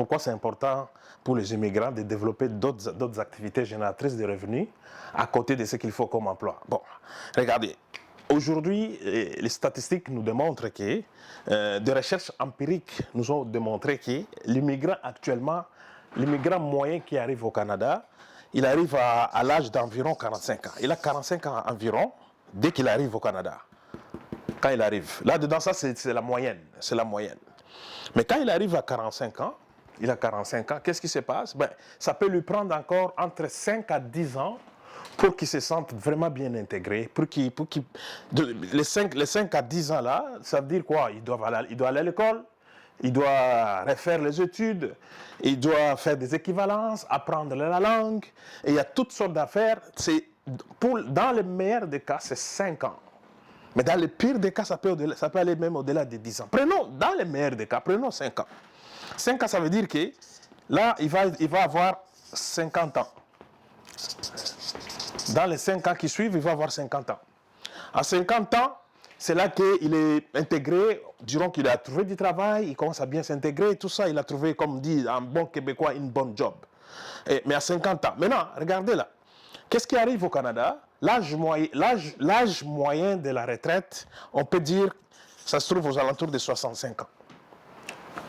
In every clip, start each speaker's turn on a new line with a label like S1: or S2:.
S1: pourquoi c'est important pour les immigrants de développer d'autres activités génératrices de revenus à côté de ce qu'il faut comme emploi. Bon, regardez, aujourd'hui, les statistiques nous démontrent que, des recherches empiriques nous ont démontré que l'immigrant actuellement, l'immigrant moyen qui arrive au Canada, il arrive à l'âge d'environ 45 ans. Il a 45 ans environ dès qu'il arrive au Canada. Quand il arrive. Là-dedans, ça, c'est la moyenne. C'est la moyenne. Mais quand il arrive à 45 ans, il a 45 ans, qu'est-ce qui se passe? Ben, ça peut lui prendre encore entre 5 à 10 ans pour qu'il se sente vraiment bien intégré. Les 5 à 10 ans là, ça veut dire quoi? Il doit aller à l'école, il doit refaire les études, il doit faire des équivalences, apprendre la langue, et il y a toutes sortes d'affaires. Dans le meilleur des cas, c'est 5 ans. Mais dans le pire des cas, ça peut aller même au-delà de 10 ans. Dans le meilleur des cas, prenons 5 ans. 5 ans, ça veut dire que là, il va avoir 50 ans. Dans les 5 ans qui suivent, il va avoir 50 ans. À 50 ans, c'est là qu'il est intégré, dirons qu'il a trouvé du travail, il commence à bien s'intégrer, tout ça, il a trouvé, comme dit un bon Québécois, une bonne job. Mais à 50 ans. Maintenant, regardez là. Qu'est-ce qui arrive au Canada? L'âge moyen de la retraite, on peut dire, ça se trouve aux alentours de 65 ans.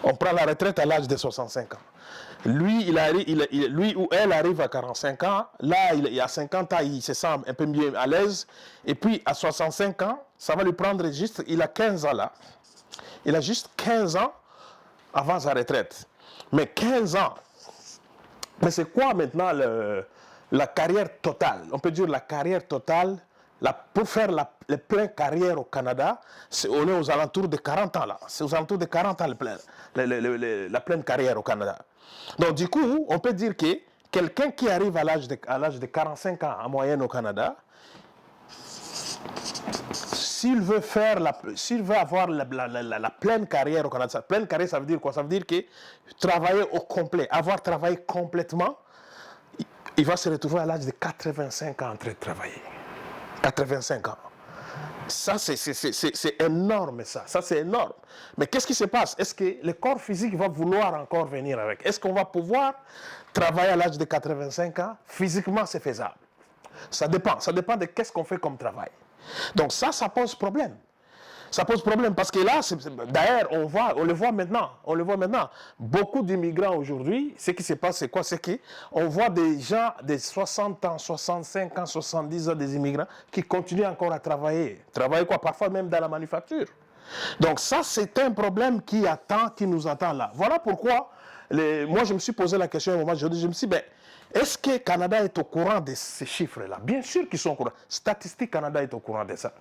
S1: On prend la retraite à l'âge de 65 ans. Lui ou elle arrive à 45 ans. Là, il a 50 ans, il se sent un peu mieux à l'aise. Et puis, à 65 ans, ça va lui prendre juste... Il a 15 ans là. Il a juste 15 ans avant sa retraite. Mais 15 ans. Mais c'est quoi maintenant la carrière totale? On peut dire la carrière totale. Pour faire la pleine carrière au Canada, on est aux alentours de 40 ans là. C'est aux alentours de 40 ans la pleine carrière au Canada. Donc du coup, on peut dire que quelqu'un qui arrive à l'âge de 45 ans en moyenne au Canada, s'il veut avoir la pleine carrière au Canada, pleine carrière, ça veut dire quoi? Ça veut dire que travailler au complet, avoir travaillé complètement, il va se retrouver à l'âge de 85 ans en train de travailler. 85 ans. Ça, c'est énorme, ça. Ça, c'est énorme. Mais qu'est-ce qui se passe? Est-ce que le corps physique va vouloir encore venir avec? Est-ce qu'on va pouvoir travailler à l'âge de 85 ans? Physiquement, c'est faisable. Ça dépend. Ça dépend de qu'est-ce qu'on fait comme travail. Donc ça pose problème. Ça pose problème parce que là, d'ailleurs, on le voit maintenant. On le voit maintenant. Beaucoup d'immigrants aujourd'hui, ce qui se passe, c'est quoi? C'est qu'on voit des gens de 60 ans, 65 ans, 70 ans, des immigrants qui continuent encore à travailler. Travailler quoi? Parfois même dans la manufacture. Donc ça, c'est un problème qui nous attend là. Voilà pourquoi, moi, je me suis posé la question à un moment, je me suis dit, ben, est-ce que le Canada est au courant de ces chiffres-là? Bien sûr qu'ils sont au courant. Statistique Canada est au courant de ça.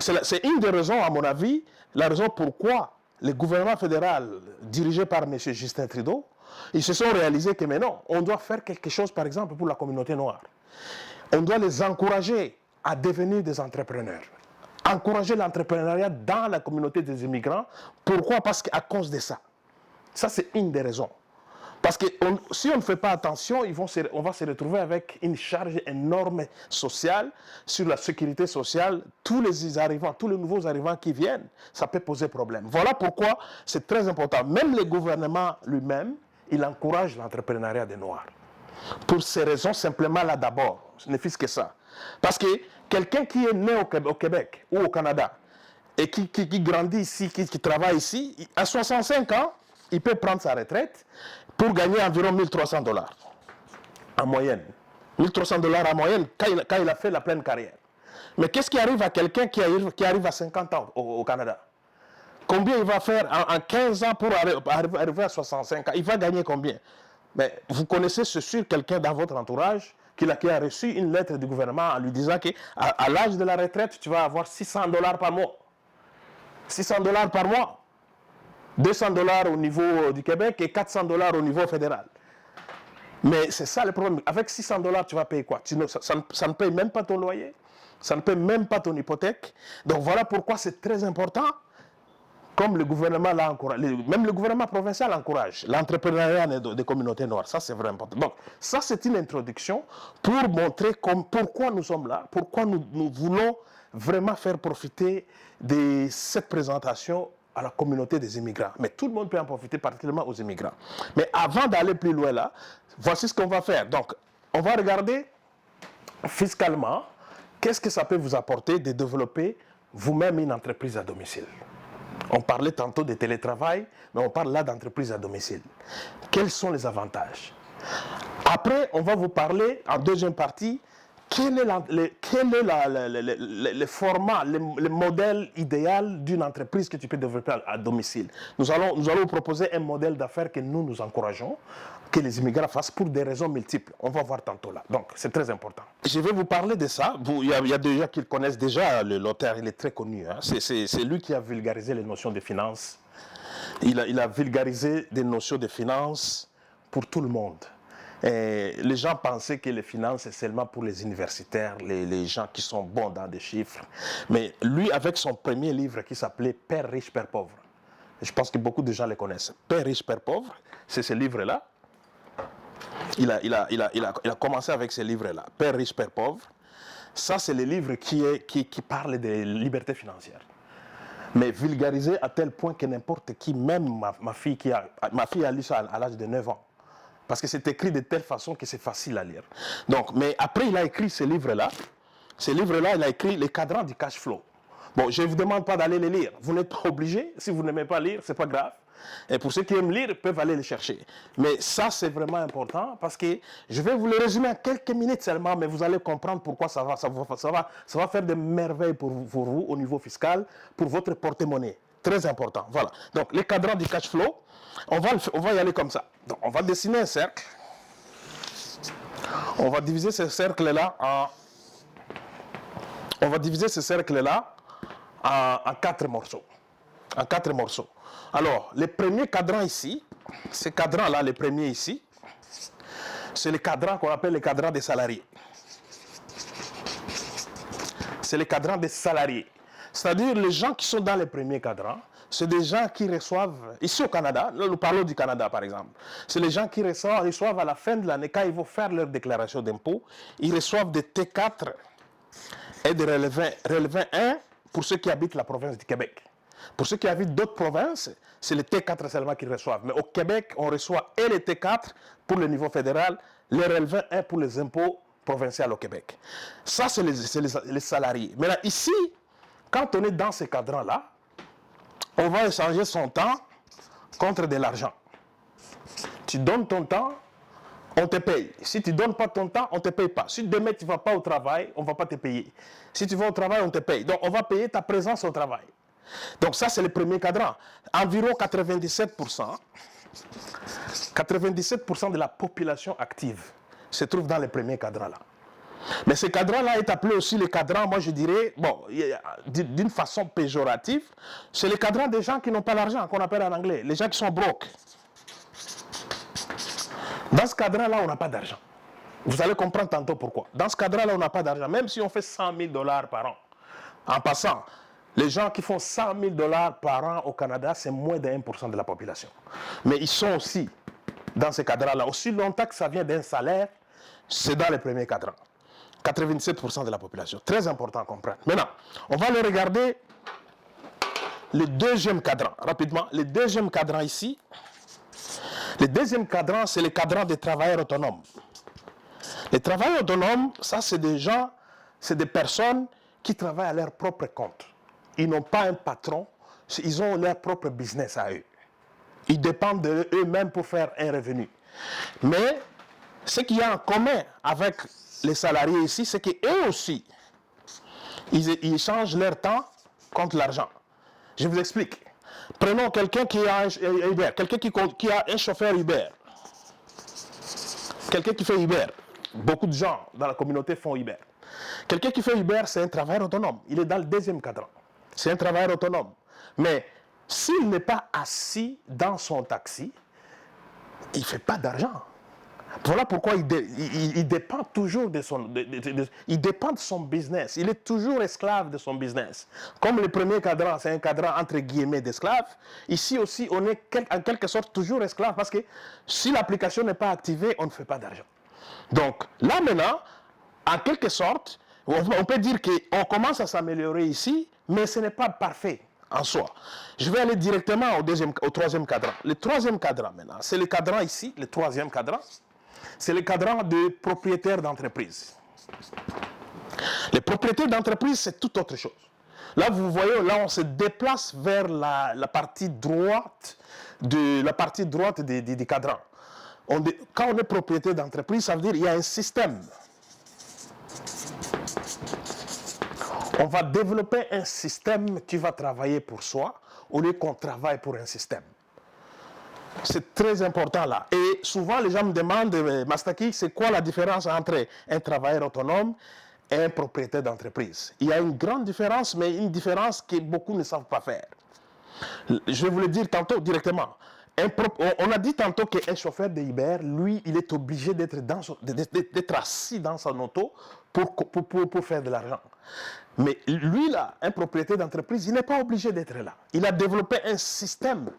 S1: C'est une des raisons, à mon avis, la raison pourquoi le gouvernement fédéral, dirigé par M. Justin Trudeau, ils se sont réalisés que maintenant, on doit faire quelque chose, par exemple, pour la communauté noire. On doit les encourager à devenir des entrepreneurs. Encourager l'entrepreneuriat dans la communauté des immigrants. Pourquoi? Parce qu'à cause de ça. Ça, c'est une des raisons. Parce que si on ne fait pas attention, on va se retrouver avec une charge énorme sociale sur la sécurité sociale. Tous les nouveaux arrivants qui viennent, ça peut poser problème. Voilà pourquoi c'est très important. Même le gouvernement lui-même, il encourage l'entrepreneuriat des Noirs. Pour ces raisons, simplement là d'abord, ce n'est que ça. Parce que quelqu'un qui est né au Québec ou au Canada et qui grandit ici, qui travaille ici, à 65 ans, il peut prendre sa retraite pour gagner environ 1300 $ en moyenne. 1300 $ en moyenne quand il a fait la pleine carrière. Mais qu'est-ce qui arrive à quelqu'un qui arrive à 50 ans au Canada? Combien il va faire en 15 ans pour arriver à 65 ans? Il va gagner combien? Mais vous connaissez, c'est sûr, quelqu'un dans votre entourage qui a reçu une lettre du gouvernement en lui disant qu'à l'âge de la retraite, tu vas avoir 600 $ par mois. 600 $ par mois. 200 $ au niveau du Québec et 400 $ au niveau fédéral. Mais c'est ça le problème. Avec 600 $, tu vas payer quoi? Ça ne paye même pas ton loyer. Ça ne paye même pas ton hypothèque. Donc voilà pourquoi c'est très important. Comme le gouvernement l'a encouragé, même le gouvernement provincial encourage l'entrepreneuriat des communautés noires. Ça, c'est vraiment important. Donc, ça, c'est une introduction pour montrer pourquoi nous sommes là, pourquoi nous voulons vraiment faire profiter de cette présentation à la communauté des immigrants. Mais tout le monde peut en profiter, particulièrement aux immigrants. Mais avant d'aller plus loin là, voici ce qu'on va faire. Donc, on va regarder fiscalement, qu'est-ce que ça peut vous apporter de développer vous-même une entreprise à domicile. On parlait tantôt de télétravail, mais on parle là d'entreprise à domicile. Quels sont les avantages? Après, on va vous parler, en deuxième partie, quel est le format, le modèle idéal d'une entreprise que tu peux développer à domicile. Nous allons vous proposer un modèle d'affaires que nous encourageons, que les immigrants fassent pour des raisons multiples. On va voir tantôt là. Donc, c'est très important. Je vais vous parler de ça. Il y a des gens qui le connaissent déjà. L'auteur, il est très connu. Hein. C'est lui qui a vulgarisé les notions de finances. Il a vulgarisé des notions de finances pour tout le monde. Et les gens pensaient que les finances, c'est seulement pour les universitaires, les gens qui sont bons dans des chiffres. Mais lui, avec son premier livre qui s'appelait Père riche, Père pauvre, je pense que beaucoup de gens le connaissent. Père riche, Père pauvre, c'est ce livre-là. Il a commencé avec ce livre-là, Père riche, Père pauvre. Ça, c'est le livre qui parle de liberté financière. Mais vulgarisé à tel point que n'importe qui, même ma fille a lu ça à l'âge de 9 ans. Parce que c'est écrit de telle façon que c'est facile à lire. Donc, mais après, il a écrit ce livre-là. Ce livre-là, il a écrit les cadrans du cash flow. Bon, je ne vous demande pas d'aller les lire. Vous n'êtes pas obligé. Si vous n'aimez pas lire, ce n'est pas grave. Et pour ceux qui aiment lire, ils peuvent aller les chercher. Mais ça, c'est vraiment important parce que je vais vous le résumer en quelques minutes seulement, mais vous allez comprendre pourquoi ça va faire des merveilles pour vous au niveau fiscal, pour votre porte-monnaie. Très important. Voilà. Donc, les cadrans du cash flow, on va y aller comme ça. Donc, on va dessiner un cercle. On va diviser ce cercle-là en 4 morceaux. En 4 morceaux. Alors, le premier cadran ici, ce cadran-là, le premier ici, c'est le cadran qu'on appelle le cadran des salariés. C'est le cadran des salariés. C'est-à-dire les gens qui sont dans le premier cadran, c'est des gens qui reçoivent, ici au Canada, là nous parlons du Canada par exemple, c'est les gens qui reçoivent à la fin de l'année, quand ils vont faire leur déclaration d'impôt, ils reçoivent des T4 et des relevés 1 pour ceux qui habitent la province du Québec. Pour ceux qui habitent d'autres provinces, c'est les T4 seulement qu'ils reçoivent. Mais au Québec, on reçoit et les T4 pour le niveau fédéral, les relevés 1 pour les impôts provinciaux au Québec. Ça, c'est les salariés. Mais là, ici, quand on est dans ce cadran-là, on va échanger son temps contre de l'argent. Tu donnes ton temps, on te paye. Si tu ne donnes pas ton temps, on ne te paye pas. Si demain tu ne vas pas au travail, on ne va pas te payer. Si tu vas au travail, on te paye. Donc, on va payer ta présence au travail. Donc, ça, c'est le premier cadran. Environ 97% de la population active se trouve dans le premier cadran-là. Mais ce cadran-là est appelé aussi le cadran, moi je dirais, bon, d'une façon péjorative, c'est le cadran des gens qui n'ont pas l'argent, qu'on appelle en anglais, les gens qui sont broke. Dans ce cadran-là, on n'a pas d'argent. Vous allez comprendre tantôt pourquoi. Dans ce cadran-là, on n'a pas d'argent, même si on fait 100 000 $ par an. En passant, les gens qui font 100 000 $ par an au Canada, c'est moins de 1% de la population. Mais ils sont aussi dans ce cadran-là. Aussi longtemps que ça vient d'un salaire, c'est dans le premier cadran. 87% de la population. Très important à comprendre. Maintenant, on va aller regarder le deuxième cadran. Rapidement, le deuxième cadran ici. Le deuxième cadran, c'est le cadran des travailleurs autonomes. Les travailleurs autonomes, ça, c'est des gens, c'est des personnes qui travaillent à leur propre compte. Ils n'ont pas un patron, ils ont leur propre business à eux. Ils dépendent d'eux-mêmes pour faire un revenu. Mais ce qu'il y a en commun avec les salariés ici, c'est qu'eux aussi, ils échangent leur temps contre l'argent. Je vous explique. Prenons quelqu'un qui a un Uber, quelqu'un qui a un chauffeur Uber. Quelqu'un qui fait Uber. Beaucoup de gens dans la communauté font Uber. Quelqu'un qui fait Uber, c'est un travailleur autonome. Il est dans le deuxième cadran. C'est un travailleur autonome. Mais s'il n'est pas assis dans son taxi, il ne fait pas d'argent. Voilà pourquoi il dépend toujours de il dépend de son business. Il est toujours esclave de son business. Comme le premier cadran, c'est un cadran entre guillemets d'esclave. Ici aussi, on est en quelque sorte toujours esclave parce que si l'application n'est pas activée, on ne fait pas d'argent. Donc là maintenant, en quelque sorte, on peut dire qu'on commence à s'améliorer ici, mais ce n'est pas parfait. en soi. Je vais aller directement au troisième cadran. Le troisième cadran maintenant, c'est le cadran ici, le troisième cadran. C'est le cadran de propriétaires d'entreprise. Les propriétaires d'entreprise, c'est tout autre chose. Là, vous voyez, là, on se déplace vers la partie droite des cadrans. Quand on est propriétaire d'entreprise, ça veut dire qu'il y a un système. On va développer un système qui va travailler pour soi au lieu qu'on travaille pour un système. C'est très important là. Et souvent, les gens me demandent, Mastaki, c'est quoi la différence entre un travailleur autonome et un propriétaire d'entreprise? Il y a une grande différence, mais une différence que beaucoup ne savent pas faire. Je vais vous le dire tantôt directement. On a dit tantôt qu'un chauffeur de Uber, lui, il est obligé d'être assis dans son auto pour faire de l'argent. Mais lui, là, un propriétaire d'entreprise, il n'est pas obligé d'être là. Il a développé un système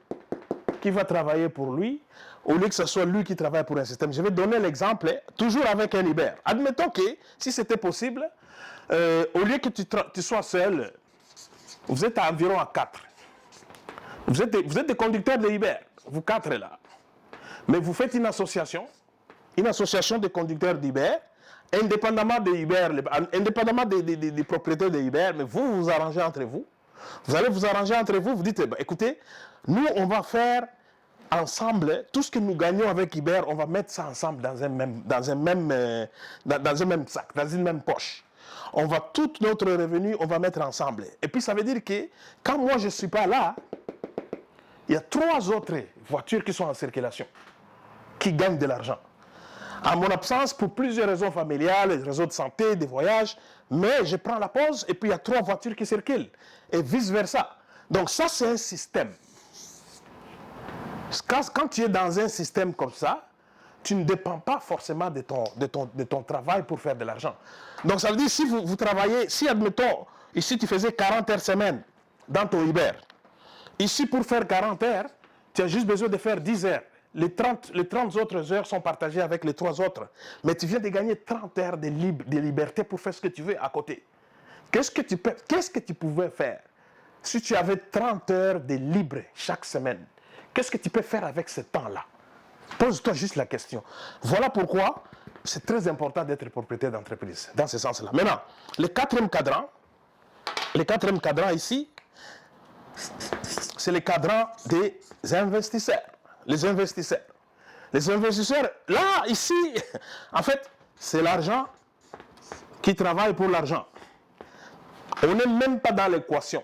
S1: qui va travailler pour lui, au lieu que ce soit lui qui travaille pour un système. Je vais donner l'exemple, toujours avec un Uber. Admettons que, si c'était possible, au lieu que tu sois seul, vous êtes environ à 4. Vous êtes des conducteurs de Uber, vous 4 là. Mais vous faites une association de conducteurs d'Uber, indépendamment des Uber, indépendamment des propriétaires de Uber, mais vous vous arrangez entre vous. Vous allez vous arranger entre vous, vous dites, écoutez, nous on va faire ensemble, tout ce que nous gagnons avec Uber, on va mettre ça ensemble dans un même sac, dans une même poche. On va tout notre revenu, on va mettre ensemble. Et puis ça veut dire que quand moi je ne suis pas là, il y a 3 autres voitures qui sont en circulation, qui gagnent de l'argent. En mon absence, pour plusieurs raisons familiales, des raisons de santé, des voyages, mais je prends la pause et puis il y a 3 voitures qui circulent. Et vice-versa. Donc ça, c'est un système. Quand tu es dans un système comme ça, tu ne dépends pas forcément de ton travail pour faire de l'argent. Donc ça veut dire, si vous travaillez, si admettons, ici tu faisais 40 heures semaine dans ton Uber, ici pour faire 40 heures, tu as juste besoin de faire 10 heures. Les 30 autres heures sont partagées avec les 3 autres. Mais tu viens de gagner 30 heures de liberté pour faire ce que tu veux à côté. Qu'est-ce que tu pouvais faire si tu avais 30 heures de libre chaque semaine? Qu'est-ce que tu peux faire avec ce temps-là? Pose-toi juste la question. Voilà pourquoi c'est très important d'être propriétaire d'entreprise, dans ce sens-là. Maintenant, le quatrième cadran ici, c'est le cadran des investisseurs. Les investisseurs, là, ici, en fait, c'est l'argent qui travaille pour l'argent. On n'est même pas dans l'équation.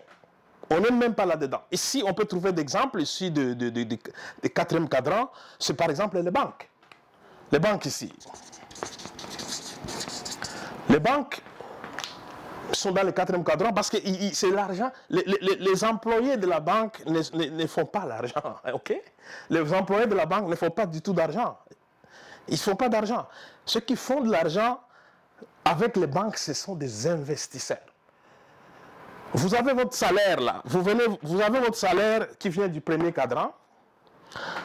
S1: On n'est même pas là-dedans. Ici, on peut trouver d'exemples ici de quatrième cadran. C'est par exemple les banques. Les banques ici. Les banques sont dans le quatrième cadran parce que c'est l'argent. Les employés de la banque ne font pas l'argent. Okay? Les employés de la banque ne font pas du tout d'argent. Ils ne font pas d'argent. Ceux qui font de l'argent avec les banques, ce sont des investisseurs. Vous avez votre salaire là. Vous avez votre salaire qui vient du premier cadran.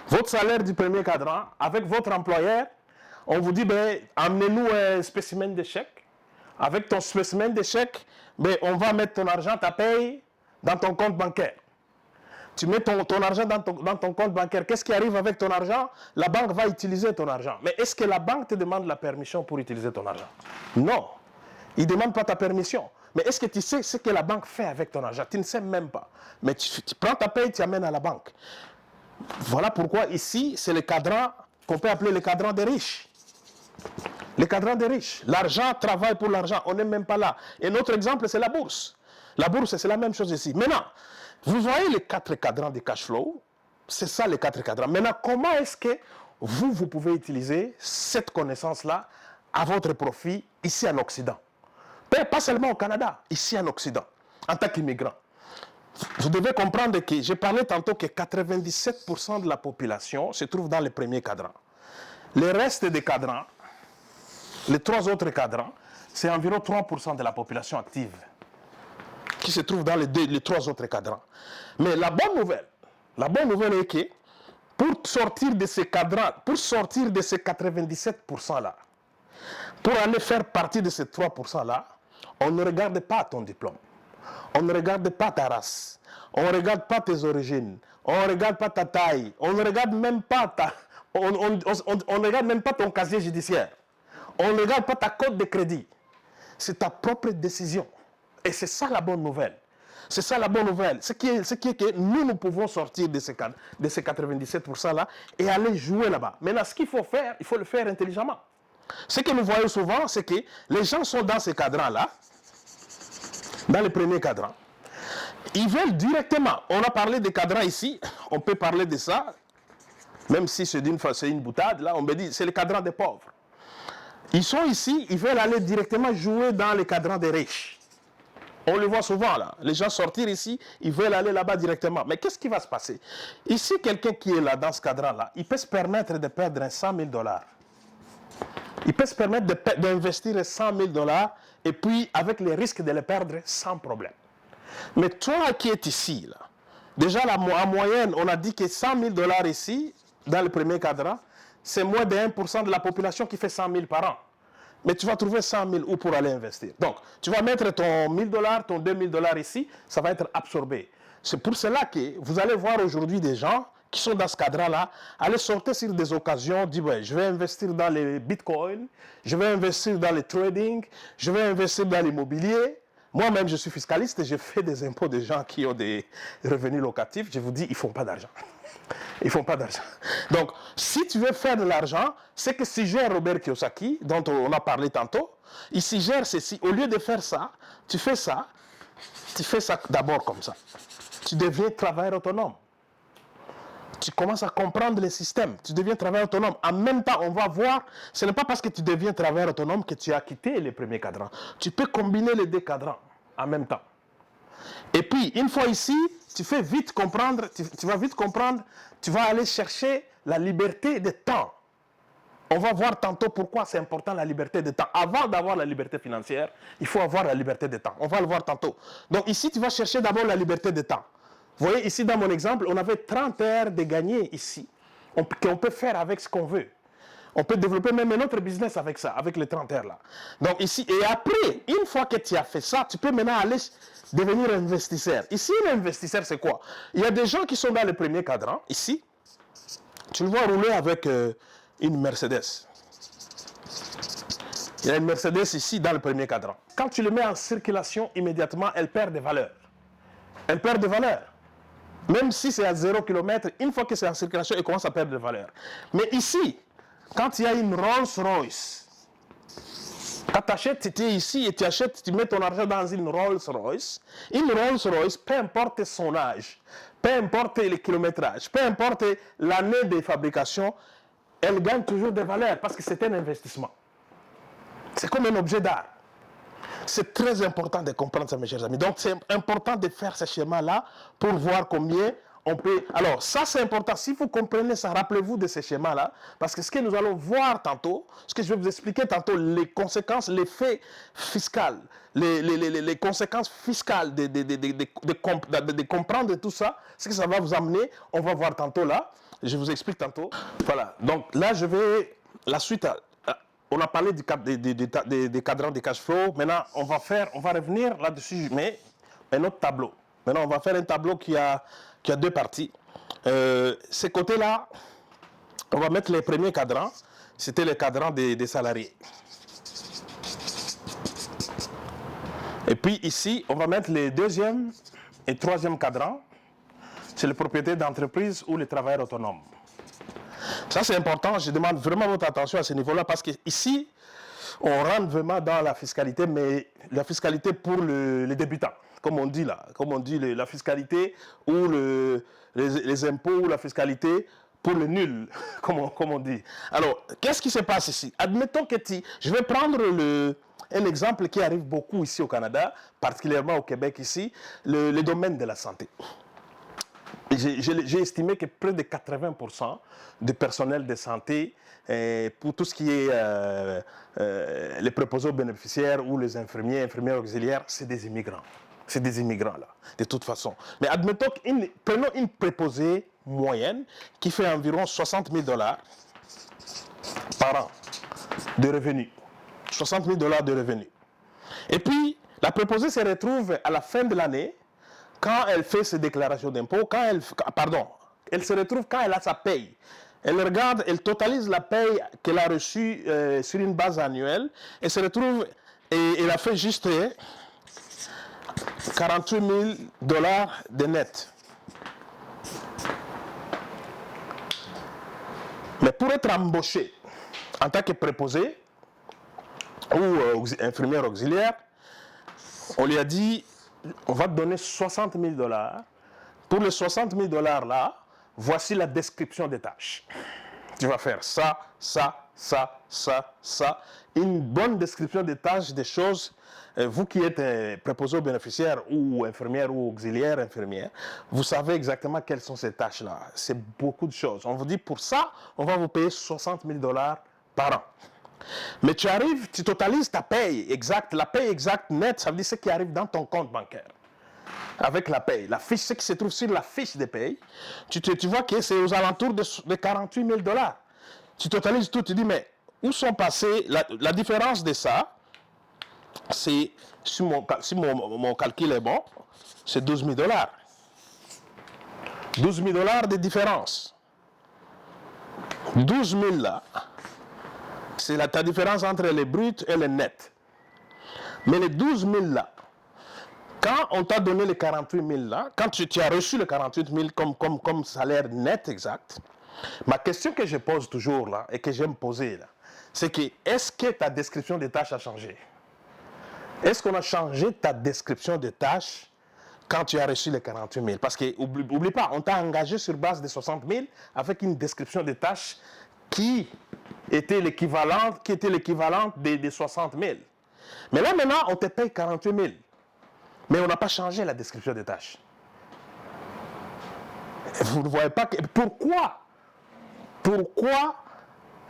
S1: Votre salaire du premier cadran, avec votre employeur, on vous dit, amenez-nous un spécimen de chèque. Avec ton spécimen de chèque, on va mettre ton argent, ta paye, dans ton compte bancaire. Tu mets ton argent dans ton compte bancaire. Qu'est-ce qui arrive avec ton argent? La banque va utiliser ton argent. Mais est-ce que la banque te demande la permission pour utiliser ton argent? Non. Il ne demande pas ta permission. Mais est-ce que tu sais ce que la banque fait avec ton argent? Tu ne sais même pas. Mais tu prends ta paye, tu amènes à la banque. Voilà pourquoi ici, c'est le cadran qu'on peut appeler le cadran des riches. Le cadran des riches. L'argent travaille pour l'argent. On n'est même pas là. Et notre exemple, c'est la bourse. La bourse, c'est la même chose ici. Maintenant, vous voyez les 4 cadrans de cash flow. C'est ça les 4 cadrans. Maintenant, comment est-ce que vous pouvez utiliser cette connaissance-là à votre profit ici en Occident? Pas seulement au Canada, ici en Occident, en tant qu'immigrant. Vous devez comprendre que j'ai parlé tantôt que 97% de la population se trouve dans le premier cadran. Le reste des cadrans, les 3 autres cadrans, c'est environ 3% de la population active qui se trouve dans les 3 autres cadrans. Mais la bonne nouvelle est que pour sortir de ces cadrans, pour sortir de ces 97%-là, pour aller faire partie de ces 3%-là, on ne regarde pas ton diplôme. On ne regarde pas ta race. On ne regarde pas tes origines. On ne regarde pas ta taille. On ne regarde même pas on ne regarde même pas ton casier judiciaire. On ne regarde pas ta cote de crédit. C'est ta propre décision. Et c'est ça la bonne nouvelle. C'est ça la bonne nouvelle. Ce qui est que nous pouvons sortir de ces 97%-là et aller jouer là-bas. Maintenant, ce qu'il faut faire, il faut le faire intelligemment. Ce que nous voyons souvent, c'est que les gens sont dans ces cadrans-là, dans les premiers cadrans. Ils veulent directement, on a parlé des cadrans ici, on peut parler de ça, même si c'est une boutade, là, on me dit c'est le cadran des pauvres. Ils sont ici, ils veulent aller directement jouer dans les cadrans des riches. On le voit souvent là, les gens sortir ici, ils veulent aller là-bas directement. Mais qu'est-ce qui va se passer? Ici, quelqu'un qui est là, dans ce cadran-là, il peut se permettre de perdre 100 000 $. Il peut se permettre d'investir 100 000 $ et puis avec les risques de les perdre sans problème. Mais toi qui es ici, là, déjà en moyenne, on a dit que 100 000 $ ici, dans le premier cadran, c'est moins de 1% de la population qui fait 100 000 par an. Mais tu vas trouver 100 000 où pour aller investir. Donc, tu vas mettre ton 1 000 $, ton 2 000 $ ici, ça va être absorbé. C'est pour cela que vous allez voir aujourd'hui des gens qui sont dans ce cadre-là, aller sortir sur des occasions, dire ouais, je vais investir dans les bitcoins, je vais investir dans le trading, je vais investir dans l'immobilier. Moi-même, je suis fiscaliste et je fais des impôts des gens qui ont des revenus locatifs. Je vous dis, ils ne font pas d'argent. Ils ne font pas d'argent. Donc, si tu veux faire de l'argent, c'est que si gère Robert Kiyosaki, dont on a parlé tantôt, il suggère ceci. Au lieu de faire ça, tu fais ça d'abord comme ça. Tu deviens travailleur autonome. Tu commences à comprendre les systèmes. Tu deviens travailleur autonome. En même temps, on va voir, ce n'est pas parce que tu deviens travailleur autonome que tu as quitté les premiers cadrans. Tu peux combiner les deux cadrans en même temps. Et puis, une fois ici, tu fais vite comprendre, tu vas vite comprendre, tu vas aller chercher la liberté de temps. On va voir tantôt pourquoi c'est important la liberté de temps. Avant d'avoir la liberté financière, il faut avoir la liberté de temps. On va le voir tantôt. Donc ici, tu vas chercher d'abord la liberté de temps. Vous voyez, ici dans mon exemple, on avait 30 heures de gagner ici, qu'on peut faire avec ce qu'on veut. On peut développer même un autre business avec ça, avec les 30 heures là. Donc ici, et après, une fois que tu as fait ça, tu peux maintenant aller devenir investisseur. Ici, l'investisseur, c'est quoi? Il y a des gens qui sont dans le premier cadran, ici. Tu le vois rouler avec une Mercedes. Il y a une Mercedes ici dans le premier cadran. Quand tu le mets en circulation, immédiatement, elle perd de valeur. Elle perd de valeur. Même si c'est à 0 km, une fois que c'est en circulation, elle commence à perdre de valeur. Mais ici, quand il y a une Rolls-Royce, quand tu achètes, tu es ici et tu achètes, tu mets ton argent dans une Rolls-Royce, peu importe son âge, peu importe le kilométrage, peu importe l'année de fabrication, elle gagne toujours de valeur parce que c'est un investissement. C'est comme un objet d'art. C'est très important de comprendre ça, mes chers amis. Donc, c'est important de faire ce schéma-là pour voir combien on peut... Alors, ça, c'est important. Si vous comprenez ça, rappelez-vous de ce schéma-là. Parce que ce que nous allons voir tantôt, ce que je vais vous expliquer tantôt, les conséquences, l'effet fiscal, les conséquences fiscales de comprendre tout ça, ce que ça va vous amener, on va voir tantôt là. Je vous explique tantôt. Voilà. Donc, là, je vais... La suite... On a parlé des cadrans de cash flow. Maintenant, on va revenir là-dessus, mais un autre tableau. Maintenant, on va faire un tableau qui a deux parties. Ces côtés-là, on va mettre les premiers cadrans. C'était les cadrans des salariés. Et puis ici, on va mettre les deuxième et troisième cadrans. C'est les propriétaires d'entreprise ou les travailleurs autonomes. Ça, c'est important. Je demande vraiment votre attention à ce niveau-là parce qu'ici, on rentre vraiment dans la fiscalité, mais la fiscalité pour les débutants, comme on dit là. Comme on dit, la fiscalité ou les impôts ou la fiscalité pour les nuls, comme on dit. Alors, qu'est-ce qui se passe ici? Admettons que je vais prendre un exemple qui arrive beaucoup ici au Canada, particulièrement au Québec ici, le domaine de la santé. J'ai estimé que près de 80% du personnel de santé, pour tout ce qui est les préposés aux bénéficiaires ou les infirmières auxiliaires, c'est des immigrants. C'est des immigrants là, de toute façon. Mais admettons, prenons une préposée moyenne qui fait environ 60 000 $ par an de revenus. 60 000 $ de revenus. Et puis, la préposée se retrouve à la fin de l'année quand elle fait ses déclarations d'impôts, elle se retrouve quand elle a sa paye. Elle regarde, elle totalise la paye qu'elle a reçue sur une base annuelle et se retrouve, et elle a fait juste 48 000 $ de net. Mais pour être embauché en tant que préposé ou infirmière auxiliaire, on lui a dit, on va te donner 60 000 $. Pour les 60 000 $ là, voici la description des tâches. Tu vas faire ça, ça, ça, ça, ça. Une bonne description des tâches, des choses. Vous qui êtes préposé aux bénéficiaires ou infirmière ou auxiliaire infirmière, vous savez exactement quelles sont ces tâches-là. C'est beaucoup de choses. On vous dit pour ça, on va vous payer 60 000 $ par an. Mais tu arrives, tu totalises ta paye exacte. La paye exacte nette, ça veut dire ce qui arrive dans ton compte bancaire. Avec la paye, la fiche, ce qui se trouve sur la fiche de paye, tu vois que c'est aux alentours de 48 000 $. Tu totalises tout, tu dis, mais où sont passés, la différence de ça, c'est, si mon calcul est bon, c'est 12 000 $. 12 000 $ de différence. 12 000 là, c'est ta différence entre les bruts et les nets. Mais les 12 000 là, quand on t'a donné les 48 000 là, quand tu as reçu les 48 000 comme salaire net exact, ma question que je pose toujours là, et que j'aime poser là, c'est que est-ce que ta description des tâches a changé? Est-ce qu'on a changé ta description des tâches quand tu as reçu les 48 000? Parce que, oublie pas, on t'a engagé sur base de 60 000 avec une description des tâches qui était l'équivalente des 60 000. Mais là maintenant, on te paye 48 000. Mais on n'a pas changé la description des tâches. Vous ne voyez pas pourquoi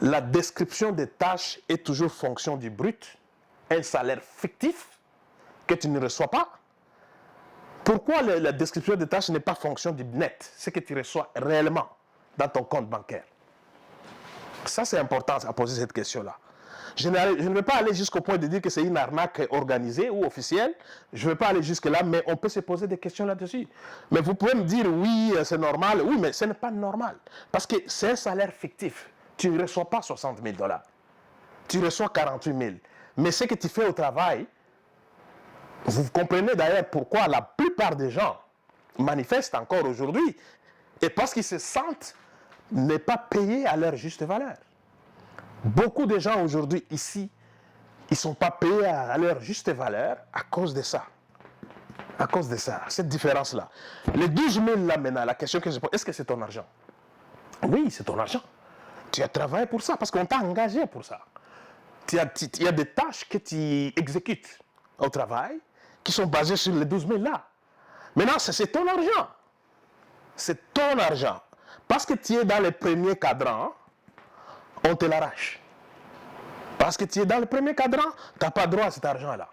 S1: la description des tâches est toujours fonction du brut, un salaire fictif que tu ne reçois pas? Pourquoi la description des tâches n'est pas fonction du net, ce que tu reçois réellement dans ton compte bancaire? Ça, c'est important à poser cette question-là. Je ne vais pas aller jusqu'au point de dire que c'est une arnaque organisée ou officielle. Je ne vais pas aller jusque-là, mais on peut se poser des questions là-dessus. Mais vous pouvez me dire, oui, c'est normal. Oui, mais ce n'est pas normal. Parce que c'est un salaire fictif. Tu ne reçois pas 60 000 $. Tu reçois 48 000. Mais ce que tu fais au travail, vous comprenez d'ailleurs pourquoi la plupart des gens manifestent encore aujourd'hui. Et parce qu'ils se sentent ne pas payés à leur juste valeur. Beaucoup de gens aujourd'hui ici, ils ne sont pas payés à leur juste valeur à cause de ça. À cause de ça, cette différence-là. Les 12 000 là maintenant, la question que je pose, est-ce que c'est ton argent? Oui, c'est ton argent. Tu as travaillé pour ça, parce qu'on t'a engagé pour ça. Il y a des tâches que tu exécutes au travail qui sont basées sur les 12 000 là. Maintenant, c'est ton argent. C'est ton argent. Parce que tu es dans le premier cadran, on te l'arrache. Parce que tu es dans le premier cadran, tu n'as pas droit à cet argent-là.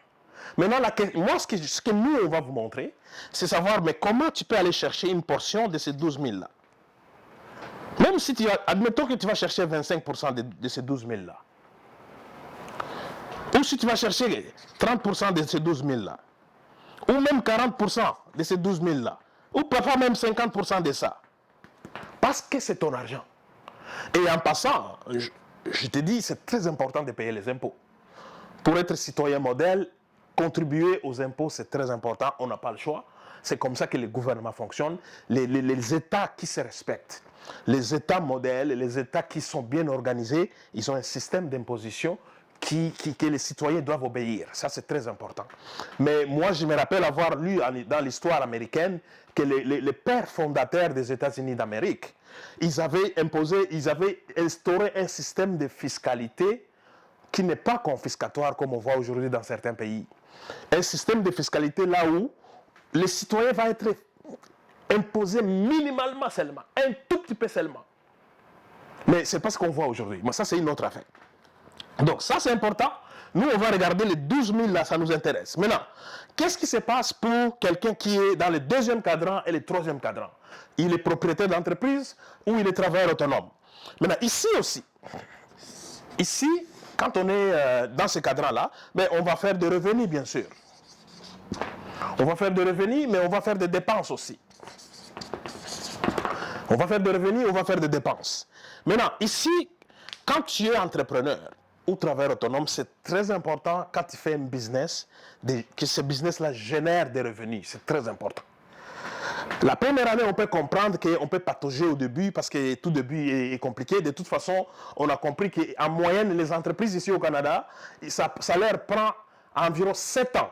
S1: Maintenant, moi, ce que nous, on va vous montrer, c'est savoir, mais comment tu peux aller chercher une portion de ces 12 000 là. Même si admettons que tu vas chercher 25% de ces 12 000 là. Ou si tu vas chercher 30% de ces 12 000 là. Ou même 40% de ces 12 000 là. Ou parfois même 50% de ça. Parce que c'est ton argent. Et en passant, je te dis, c'est très important de payer les impôts. Pour être citoyen modèle, contribuer aux impôts, c'est très important. On n'a pas le choix. C'est comme ça que les gouvernements fonctionnent. Les États qui se respectent, les États modèles, les États qui sont bien organisés, ils ont un système d'imposition que les citoyens doivent obéir. Ça, c'est très important. Mais moi, je me rappelle avoir lu dans l'histoire américaine que les pères fondateurs des États-Unis d'Amérique, ils avaient instauré un système de fiscalité qui n'est pas confiscatoire comme on voit aujourd'hui dans certains pays. Un système de fiscalité là où les citoyens vont être imposés minimalement seulement, un tout petit peu seulement. Mais ce n'est pas ce qu'on voit aujourd'hui. Mais ça, c'est une autre affaire. Donc ça, c'est important. Nous, on va regarder les 12 000 là, ça nous intéresse. Maintenant, qu'est-ce qui se passe pour quelqu'un qui est dans le deuxième cadran et le troisième cadran? Il est propriétaire d'entreprise ou il est travailleur autonome? Maintenant, ici aussi, quand on est dans ce cadran-là, on va faire des revenus, bien sûr. On va faire des revenus, mais on va faire des dépenses aussi. On va faire des revenus, on va faire des dépenses. Maintenant, ici, quand tu es entrepreneur ou travailleur autonome, c'est très important quand tu fais un business, que ce business-là génère des revenus. C'est très important. La première année, on peut comprendre qu'on peut patauger au début parce que tout début est compliqué. De toute façon, on a compris qu'en moyenne, les entreprises ici au Canada, ça leur prend environ 7 ans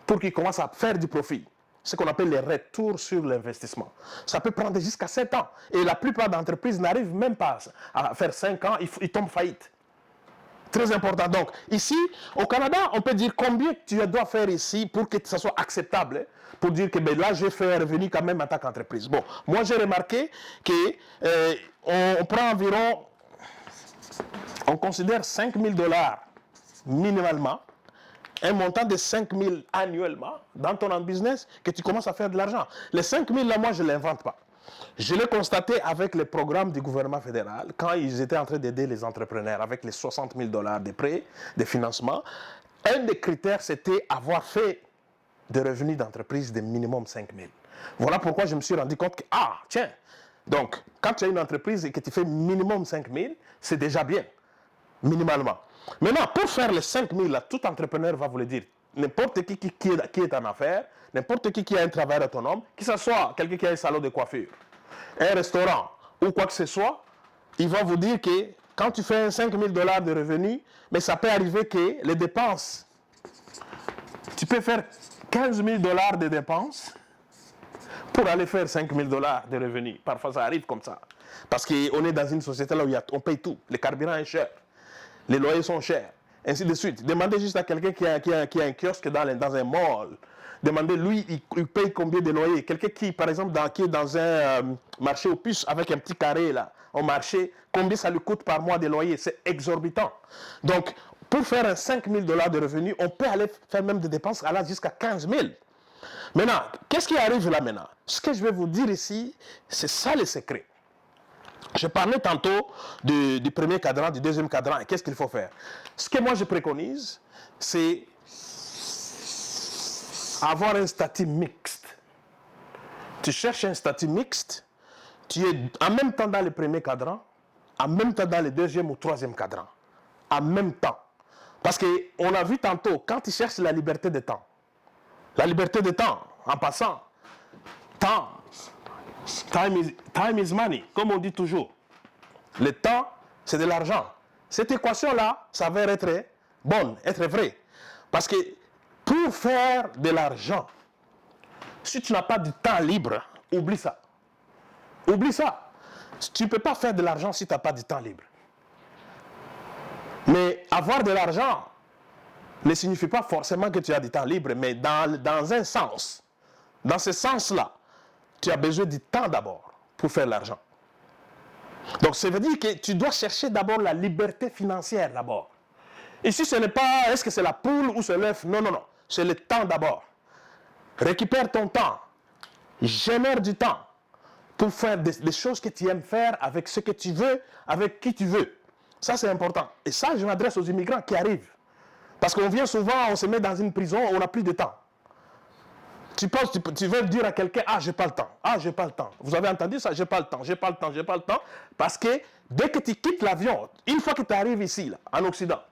S1: pour qu'ils commencent à faire du profit. Ce qu'on appelle les retours sur l'investissement. Ça peut prendre jusqu'à 7 ans. Et la plupart d'entreprises n'arrivent même pas à faire 5 ans, ils tombent faillite. Très important. Donc, ici, au Canada, on peut dire combien tu dois faire ici pour que ça soit acceptable. Pour dire que ben, là, j'ai fait un revenu quand même en tant qu'entreprise. Bon, moi, j'ai remarqué qu'on prend environ, on considère 5 000 $ minimalement, un montant de 5 000 annuellement dans ton business, que tu commences à faire de l'argent. Les 5 000 là, moi, je ne l'invente pas. Je l'ai constaté avec les programmes du gouvernement fédéral, quand ils étaient en train d'aider les entrepreneurs avec les 60 000 $ de prêts, de financement. Un des critères, c'était avoir fait des revenus d'entreprise de minimum 5 000. Voilà pourquoi je me suis rendu compte que, ah, tiens, donc, quand tu as une entreprise et que tu fais minimum 5 000, c'est déjà bien, minimalement. Maintenant, pour faire les 5 000, là, tout entrepreneur va vous le dire. N'importe qui est en affaires, n'importe qui a un travail autonome, que ce soit quelqu'un qui a un salon de coiffure, un restaurant ou quoi que ce soit, il va vous dire que quand tu fais 5 000 $ de revenus, mais ça peut arriver que les dépenses, tu peux faire 15 000 $ de dépenses pour aller faire 5 000 $ de revenus. Parfois, ça arrive comme ça. Parce qu'on est dans une société là où on paye tout. Le carburant est cher, les loyers sont chers, ainsi de suite. Demandez juste à quelqu'un qui a un kiosque dans un mall. Demandez, lui, il paye combien de loyers. Quelqu'un qui, par exemple, qui est dans un marché aux puces avec un petit carré là, au marché, combien ça lui coûte par mois de loyer? C'est exorbitant. Donc, pour faire un 5 000 $ de revenus, on peut aller faire même des dépenses allant jusqu'à 15 000. Maintenant, qu'est-ce qui arrive là maintenant? Ce que je vais vous dire ici, c'est ça le secret. Je parlais tantôt du premier cadran, du deuxième cadran, et qu'est-ce qu'il faut faire? Ce que moi je préconise, c'est avoir un statut mixte. Tu cherches un statut mixte, tu es en même temps dans le premier cadran, en même temps dans le deuxième ou troisième cadran. En même temps. Parce qu'on a vu tantôt, quand tu cherches la liberté de temps, en passant, time is money, comme on dit toujours. Le temps, c'est de l'argent. Cette équation-là, ça va être bonne, être vraie. Parce que pour faire de l'argent, si tu n'as pas de temps libre, oublie ça. Oublie ça. Tu ne peux pas faire de l'argent si tu n'as pas de temps libre. Mais avoir de l'argent ne signifie pas forcément que tu as du temps libre, mais dans un sens. Dans ce sens-là, tu as besoin du temps d'abord pour faire l'argent. Donc, ça veut dire que tu dois chercher d'abord la liberté financière d'abord. Ici, ce n'est pas est-ce que c'est la poule ou c'est l'œuf. Non, non, non. C'est le temps d'abord. Récupère ton temps. Génère du temps pour faire des choses que tu aimes faire avec ce que tu veux, avec qui tu veux. Ça, c'est important. Et ça, je m'adresse aux immigrants qui arrivent. Parce qu'on vient souvent, on se met dans une prison, on n'a plus de temps. Tu veux dire à quelqu'un, ah, j'ai pas le temps. Ah, j'ai pas le temps. Vous avez entendu ça? J'ai pas le temps, j'ai pas le temps, j'ai pas le temps. Parce que dès que tu quittes l'avion, une fois que tu arrives ici, là, en Occident,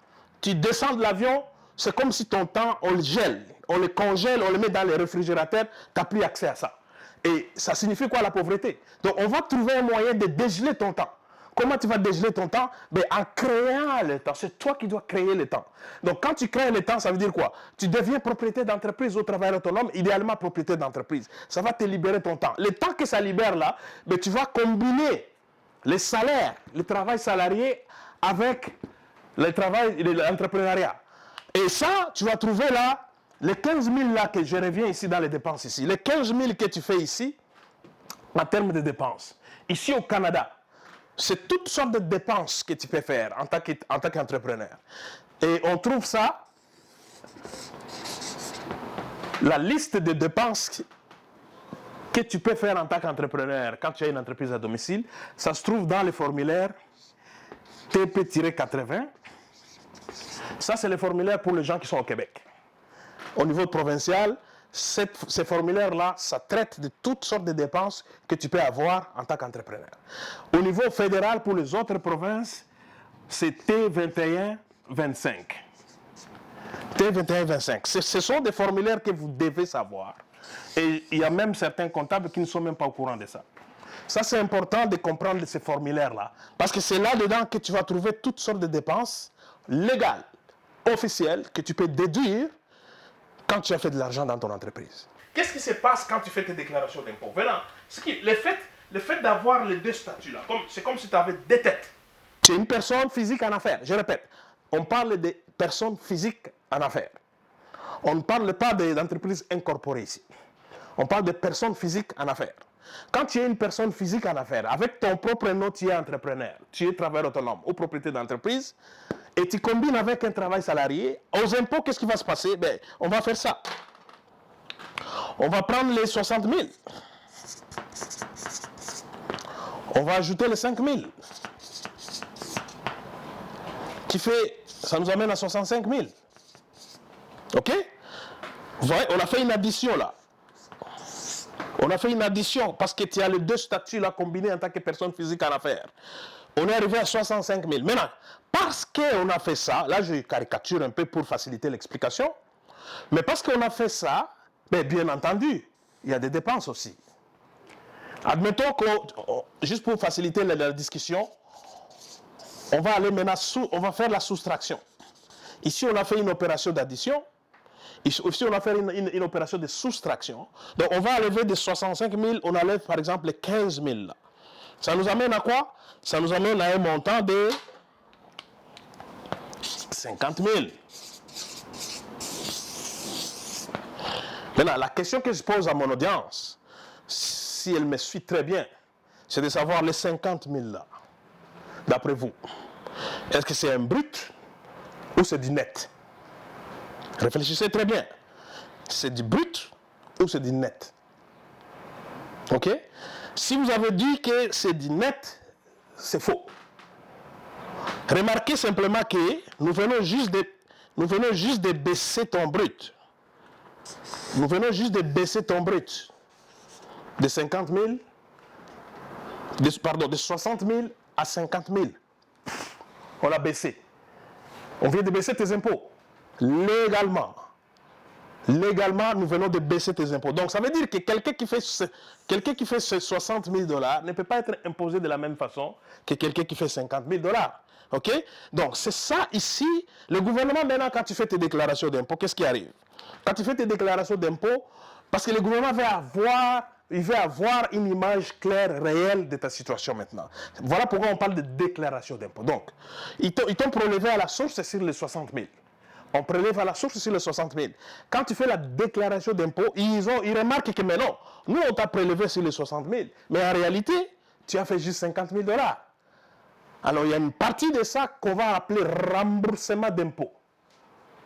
S1: tu descends de l'avion, c'est comme si ton temps, on le gèle, on le congèle, on le met dans les réfrigérateurs, tu n'as plus accès à ça. Et ça signifie quoi la pauvreté? Donc on va trouver un moyen de dégeler ton temps. Comment tu vas dégeler ton temps? Ben, en créant le temps. C'est toi qui dois créer le temps. Donc, quand tu crées le temps, ça veut dire quoi? Tu deviens propriétaire d'entreprise au travail autonome, idéalement propriétaire d'entreprise. Ça va te libérer ton temps. Le temps que ça libère là, ben, tu vas combiner les salaires, le travail salarié avec le travail de l'entrepreneuriat. Et ça, tu vas trouver là, les 15 000 là que je reviens ici dans les dépenses ici. Les 15 000 que tu fais ici, en termes de dépenses. Ici au Canada, c'est toutes sortes de dépenses que tu peux faire en tant qu'entrepreneur. Et on trouve ça, la liste de dépenses que tu peux faire en tant qu'entrepreneur quand tu as une entreprise à domicile, ça se trouve dans le formulaire TP-80. Ça, c'est le formulaire pour les gens qui sont au Québec. Au niveau provincial, ces formulaires-là, ça traite de toutes sortes de dépenses que tu peux avoir en tant qu'entrepreneur. Au niveau fédéral, pour les autres provinces, c'est T21-25. T21-25. Ce sont des formulaires que vous devez savoir. Et il y a même certains comptables qui ne sont même pas au courant de ça. Ça, c'est important de comprendre ces formulaires-là. Parce que c'est là-dedans que tu vas trouver toutes sortes de dépenses légales, officielles, que tu peux déduire quand tu as fait de l'argent dans ton entreprise. Qu'est-ce qui se passe quand tu fais tes déclarations d'impôts? Voilà. Le fait d'avoir les deux statuts-là, c'est comme si tu avais deux têtes. Tu es une personne physique en affaires. Je répète, on parle de personnes physiques en affaires. On ne parle pas d'entreprises incorporées ici. On parle de personnes physiques en affaires. Quand tu es une personne physique en affaires, avec ton propre nom, tu es entrepreneur, tu es travailleur autonome ou propriétaire d'entreprise, et tu combines avec un travail salarié, aux impôts, qu'est-ce qui va se passer? Ben, on va faire ça. On va prendre les 60 000. On va ajouter les 5 000. Qui fait, ça nous amène à 65 000. OK? Vous voyez, on a fait une addition là. On a fait une addition parce que tu as les deux statuts là combinés en tant que personne physique en affaires. On est arrivé à 65 000. Maintenant, parce qu'on a fait ça, là je caricature un peu pour faciliter l'explication, mais parce qu'on a fait ça, bien entendu, il y a des dépenses aussi. Admettons que, juste pour faciliter la discussion, on va aller maintenant, on va faire la soustraction. Ici, on a fait une opération d'addition. Ici, on a fait une opération de soustraction. Donc, on va enlever de 65 000, on enlève par exemple les 15 000. Là. Ça nous amène à quoi? Ça nous amène à un montant de 50 000. Maintenant, la question que je pose à mon audience, si elle me suit très bien, c'est de savoir les 50 000 là, d'après vous. Est-ce que c'est un brut ou c'est du net? Réfléchissez très bien. C'est du brut ou c'est du net? OK? Si vous avez dit que c'est du net, c'est faux. Remarquez simplement que nous venons juste de baisser ton brut. Nous venons juste de baisser ton brut. De 50 000, de 60 000 à 50 000. On l'a baissé. On vient de baisser tes impôts. Légalement. Légalement, nous venons de baisser tes impôts. Donc, ça veut dire que quelqu'un qui fait 60 000 $ ne peut pas être imposé de la même façon que quelqu'un qui fait 50 000 $. OK? Donc, c'est ça ici. Le gouvernement, maintenant, quand tu fais tes déclarations d'impôts, qu'est-ce qui arrive? Quand tu fais tes déclarations d'impôts, parce que le gouvernement veut avoir une image claire, réelle de ta situation maintenant. Voilà pourquoi on parle de déclaration d'impôts. Donc, ils t'ont prélevé à la source sur les 60 000. On prélève à la source sur les 60 000. Quand tu fais la déclaration d'impôt, ils remarquent que mais non, nous on t'a prélevé sur les 60 000, mais en réalité, tu as fait juste 50 000 $. Alors il y a une partie de ça qu'on va appeler remboursement d'impôt.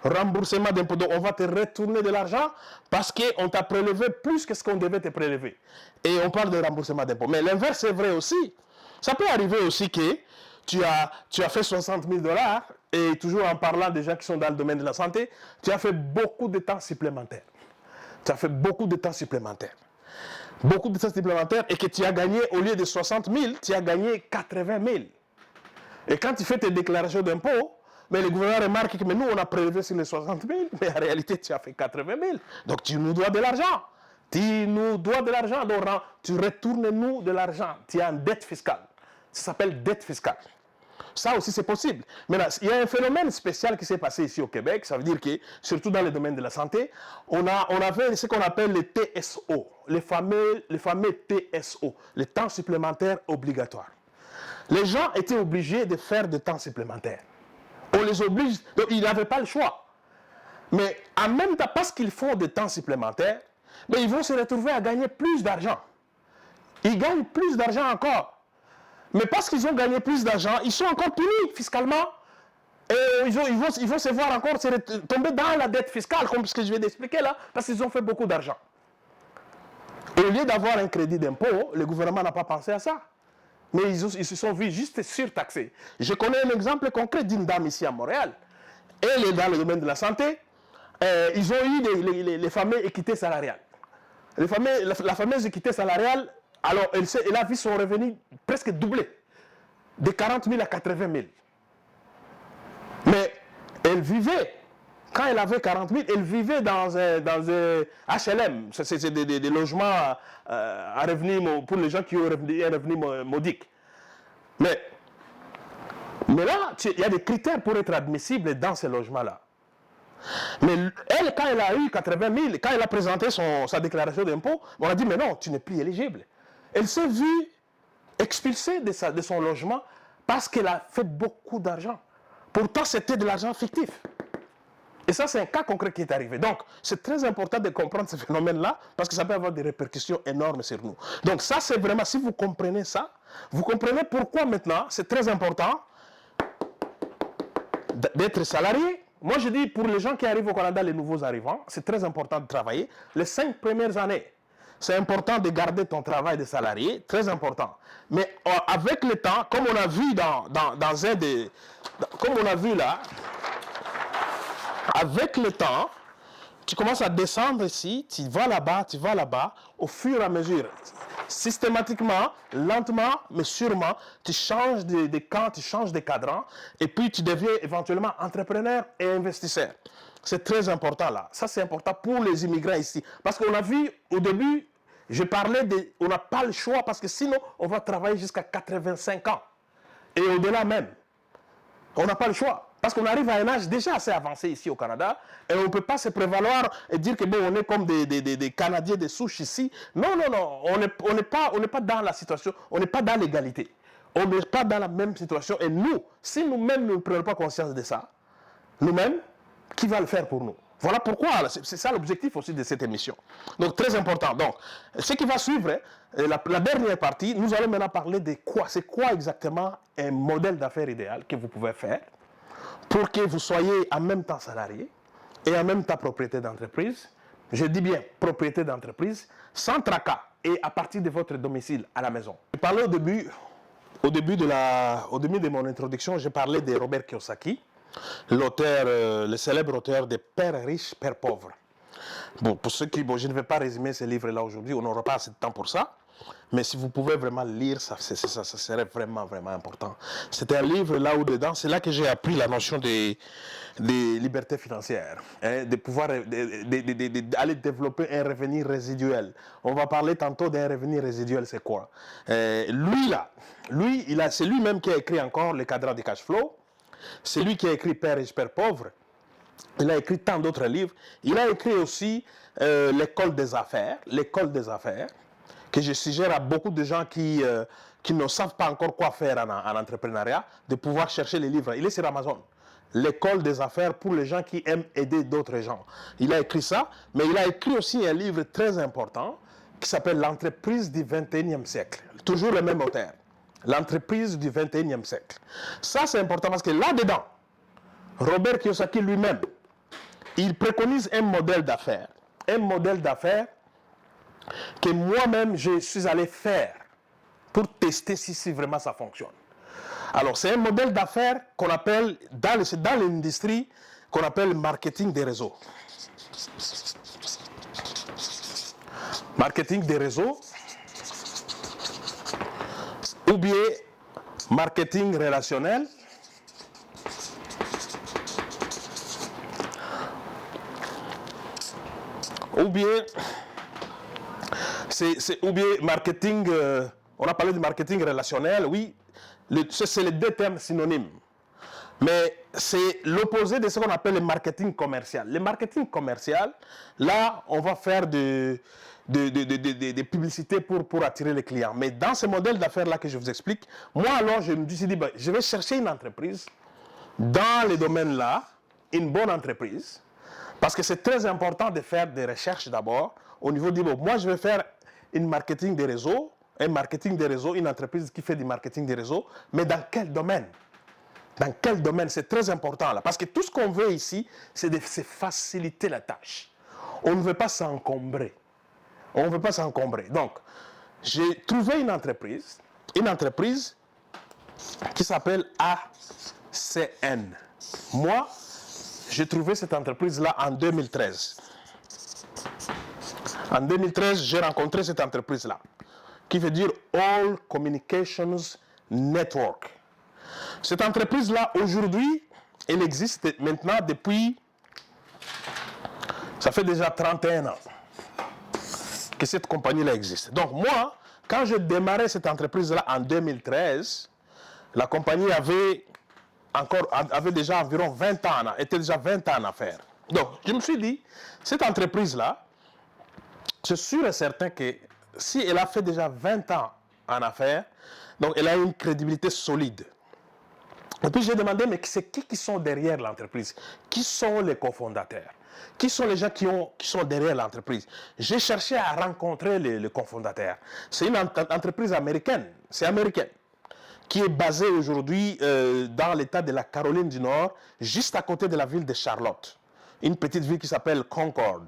S1: Remboursement d'impôt. Donc on va te retourner de l'argent parce qu'on t'a prélevé plus que ce qu'on devait te prélever. Et on parle de remboursement d'impôt. Mais l'inverse est vrai aussi. Ça peut arriver aussi que tu as fait 60 000 $ et toujours en parlant des gens qui sont dans le domaine de la santé, tu as fait beaucoup de temps supplémentaire. Tu as fait beaucoup de temps supplémentaire. Beaucoup de temps supplémentaire et que tu as gagné, au lieu de 60 000, tu as gagné 80 000. Et quand tu fais tes déclarations d'impôts, mais le gouvernement remarque que mais nous, on a prélevé sur les 60 000, mais en réalité, tu as fait 80 000. Donc, tu nous dois de l'argent. Tu nous dois de l'argent. Donc, tu retournes-nous de l'argent. Tu as une dette fiscale. Ça s'appelle dette fiscale. Ça aussi, c'est possible. Maintenant, il y a un phénomène spécial qui s'est passé ici au Québec. Ça veut dire que, surtout dans le domaine de la santé, on avait ce qu'on appelle les TSO, les fameux TSO, les temps supplémentaires obligatoires. Les gens étaient obligés de faire des temps supplémentaires. On les oblige, donc ils n'avaient pas le choix. Mais en même temps, parce qu'ils font des temps supplémentaires, mais ils vont se retrouver à gagner plus d'argent. Ils gagnent plus d'argent encore. Mais parce qu'ils ont gagné plus d'argent, ils sont encore punis fiscalement. Et ils vont se voir encore tomber dans la dette fiscale, comme ce que je vais t'expliquer là, parce qu'ils ont fait beaucoup d'argent. Au lieu d'avoir un crédit d'impôt, le gouvernement n'a pas pensé à ça. Mais ils se sont vus juste surtaxés. Je connais un exemple concret d'une dame ici à Montréal. Elle est dans le domaine de la santé. ils ont eu les fameuses équités salariales. La fameuse équité salariale, alors elle a vu son revenu presque doubler, de 40 000 à 80 000. Mais elle vivait, quand elle avait 40 000, elle vivait dans un HLM, c'est des logements à revenu, pour les gens qui ont un revenu modique. Mais là, il y a des critères pour être admissible dans ces logements-là. Mais elle, quand elle a eu 80 000, quand elle a présenté sa déclaration d'impôt, on a dit, mais non, tu n'es plus éligible. Elle s'est vue expulsée de son logement parce qu'elle a fait beaucoup d'argent. Pourtant, c'était de l'argent fictif. Et ça, c'est un cas concret qui est arrivé. Donc, c'est très important de comprendre ce phénomène-là parce que ça peut avoir des répercussions énormes sur nous. Donc, ça, c'est vraiment, si vous comprenez ça, vous comprenez pourquoi maintenant, c'est très important d'être salarié. Moi, je dis, pour les gens qui arrivent au Canada, les nouveaux arrivants, c'est très important de travailler. Les 5 premières années, c'est important de garder ton travail de salarié, très important. Mais avec le temps, comme on a vu comme on a vu là, avec le temps, tu commences à descendre ici, tu vas là-bas, au fur et à mesure. Systématiquement, lentement, mais sûrement, tu changes de camp, tu changes de cadran, et puis tu deviens éventuellement entrepreneur et investisseur. C'est très important là. Ça, c'est important pour les immigrants ici. Parce qu'on a vu au début, je parlais on n'a pas le choix, parce que sinon, on va travailler jusqu'à 85 ans. Et au-delà même. On n'a pas le choix. Parce qu'on arrive à un âge déjà assez avancé ici au Canada et on ne peut pas se prévaloir et dire que bon, on est comme des Canadiens de souche ici. Non, non, non. On n'est pas dans la situation, on n'est pas dans l'égalité. On n'est pas dans la même situation. Et nous, si nous-mêmes ne prenons pas conscience de ça, nous-mêmes, qui va le faire pour nous? Voilà pourquoi, c'est ça l'objectif aussi de cette émission. Donc, très important. Donc, ce qui va suivre, la dernière partie, nous allons maintenant parler de quoi. C'est quoi exactement un modèle d'affaires idéal que vous pouvez faire pour que vous soyez en même temps salarié et en même temps propriétaire d'entreprise. Je dis bien propriétaire d'entreprise, sans tracas et à partir de votre domicile à la maison. Je parlais au début de mon introduction, je parlais de Robert Kiyosaki, l'auteur, le célèbre auteur de Père riche, Père pauvre. Bon, pour ceux qui, je ne vais pas résumer ce livre-là aujourd'hui, on n'aura pas assez de temps pour ça. Mais si vous pouvez vraiment lire, ça serait vraiment, vraiment important. C'est un livre là où dedans, c'est là que j'ai appris la notion des libertés financières, hein, de pouvoir aller développer un revenu résiduel. On va parler tantôt d'un revenu résiduel, c'est quoi? C'est lui-même qui a écrit encore le cadran du cash flow. C'est lui qui a écrit Père riche, Père pauvre. Il a écrit tant d'autres livres. Il a écrit aussi l'école des affaires, que je suggère à beaucoup de gens qui ne savent pas encore quoi faire en entrepreneuriat, de pouvoir chercher les livres. Il est sur Amazon. L'école des affaires pour les gens qui aiment aider d'autres gens. Il a écrit ça, mais il a écrit aussi un livre très important qui s'appelle L'entreprise du 21e siècle. Toujours le même auteur. L'entreprise du 21e siècle. Ça, c'est important parce que là-dedans, Robert Kiyosaki lui-même, il préconise un modèle d'affaires. Un modèle d'affaires que moi-même, je suis allé faire pour tester si vraiment ça fonctionne. Alors, c'est un modèle d'affaires qu'on appelle, dans l'industrie, qu'on appelle marketing des réseaux. Marketing des réseaux, ou bien marketing relationnel, ou bien marketing, on a parlé de marketing relationnel, oui, c'est les deux termes synonymes. Mais c'est l'opposé de ce qu'on appelle le marketing commercial. Le marketing commercial, là, on va faire des publicités pour attirer les clients. Mais dans ce modèle d'affaires-là que je vous explique, moi, alors, je me suis dit, je vais chercher une entreprise dans les domaines-là, une bonne entreprise, parce que c'est très important de faire des recherches d'abord au niveau du moi, je vais faire un marketing des réseaux, une entreprise qui fait du marketing des réseaux, mais dans quel domaine? Dans quel domaine? C'est très important là. Parce que tout ce qu'on veut ici, c'est faciliter la tâche. On ne veut pas s'encombrer. On ne veut pas s'encombrer. Donc, j'ai trouvé une entreprise qui s'appelle ACN. Moi, j'ai trouvé cette entreprise-là en 2013. En 2013, j'ai rencontré cette entreprise-là, qui veut dire All Communications Network. Cette entreprise-là, aujourd'hui, elle existe maintenant depuis, ça fait déjà 31 ans que cette compagnie-là existe. Donc moi, quand je démarrais cette entreprise-là en 2013, la compagnie avait déjà environ 20 ans, était déjà 20 ans en affaires. Donc je me suis dit, cette entreprise-là, c'est sûr et certain que si elle a fait déjà 20 ans en affaires, donc elle a une crédibilité solide. Et puis j'ai demandé, mais c'est qui sont derrière l'entreprise? Qui sont les cofondateurs? Qui sont les gens qui sont derrière l'entreprise? J'ai cherché à rencontrer les cofondateurs. C'est une entreprise américaine, c'est américaine, qui est basée aujourd'hui dans l'état de la Caroline du Nord, juste à côté de la ville de Charlotte, une petite ville qui s'appelle Concord.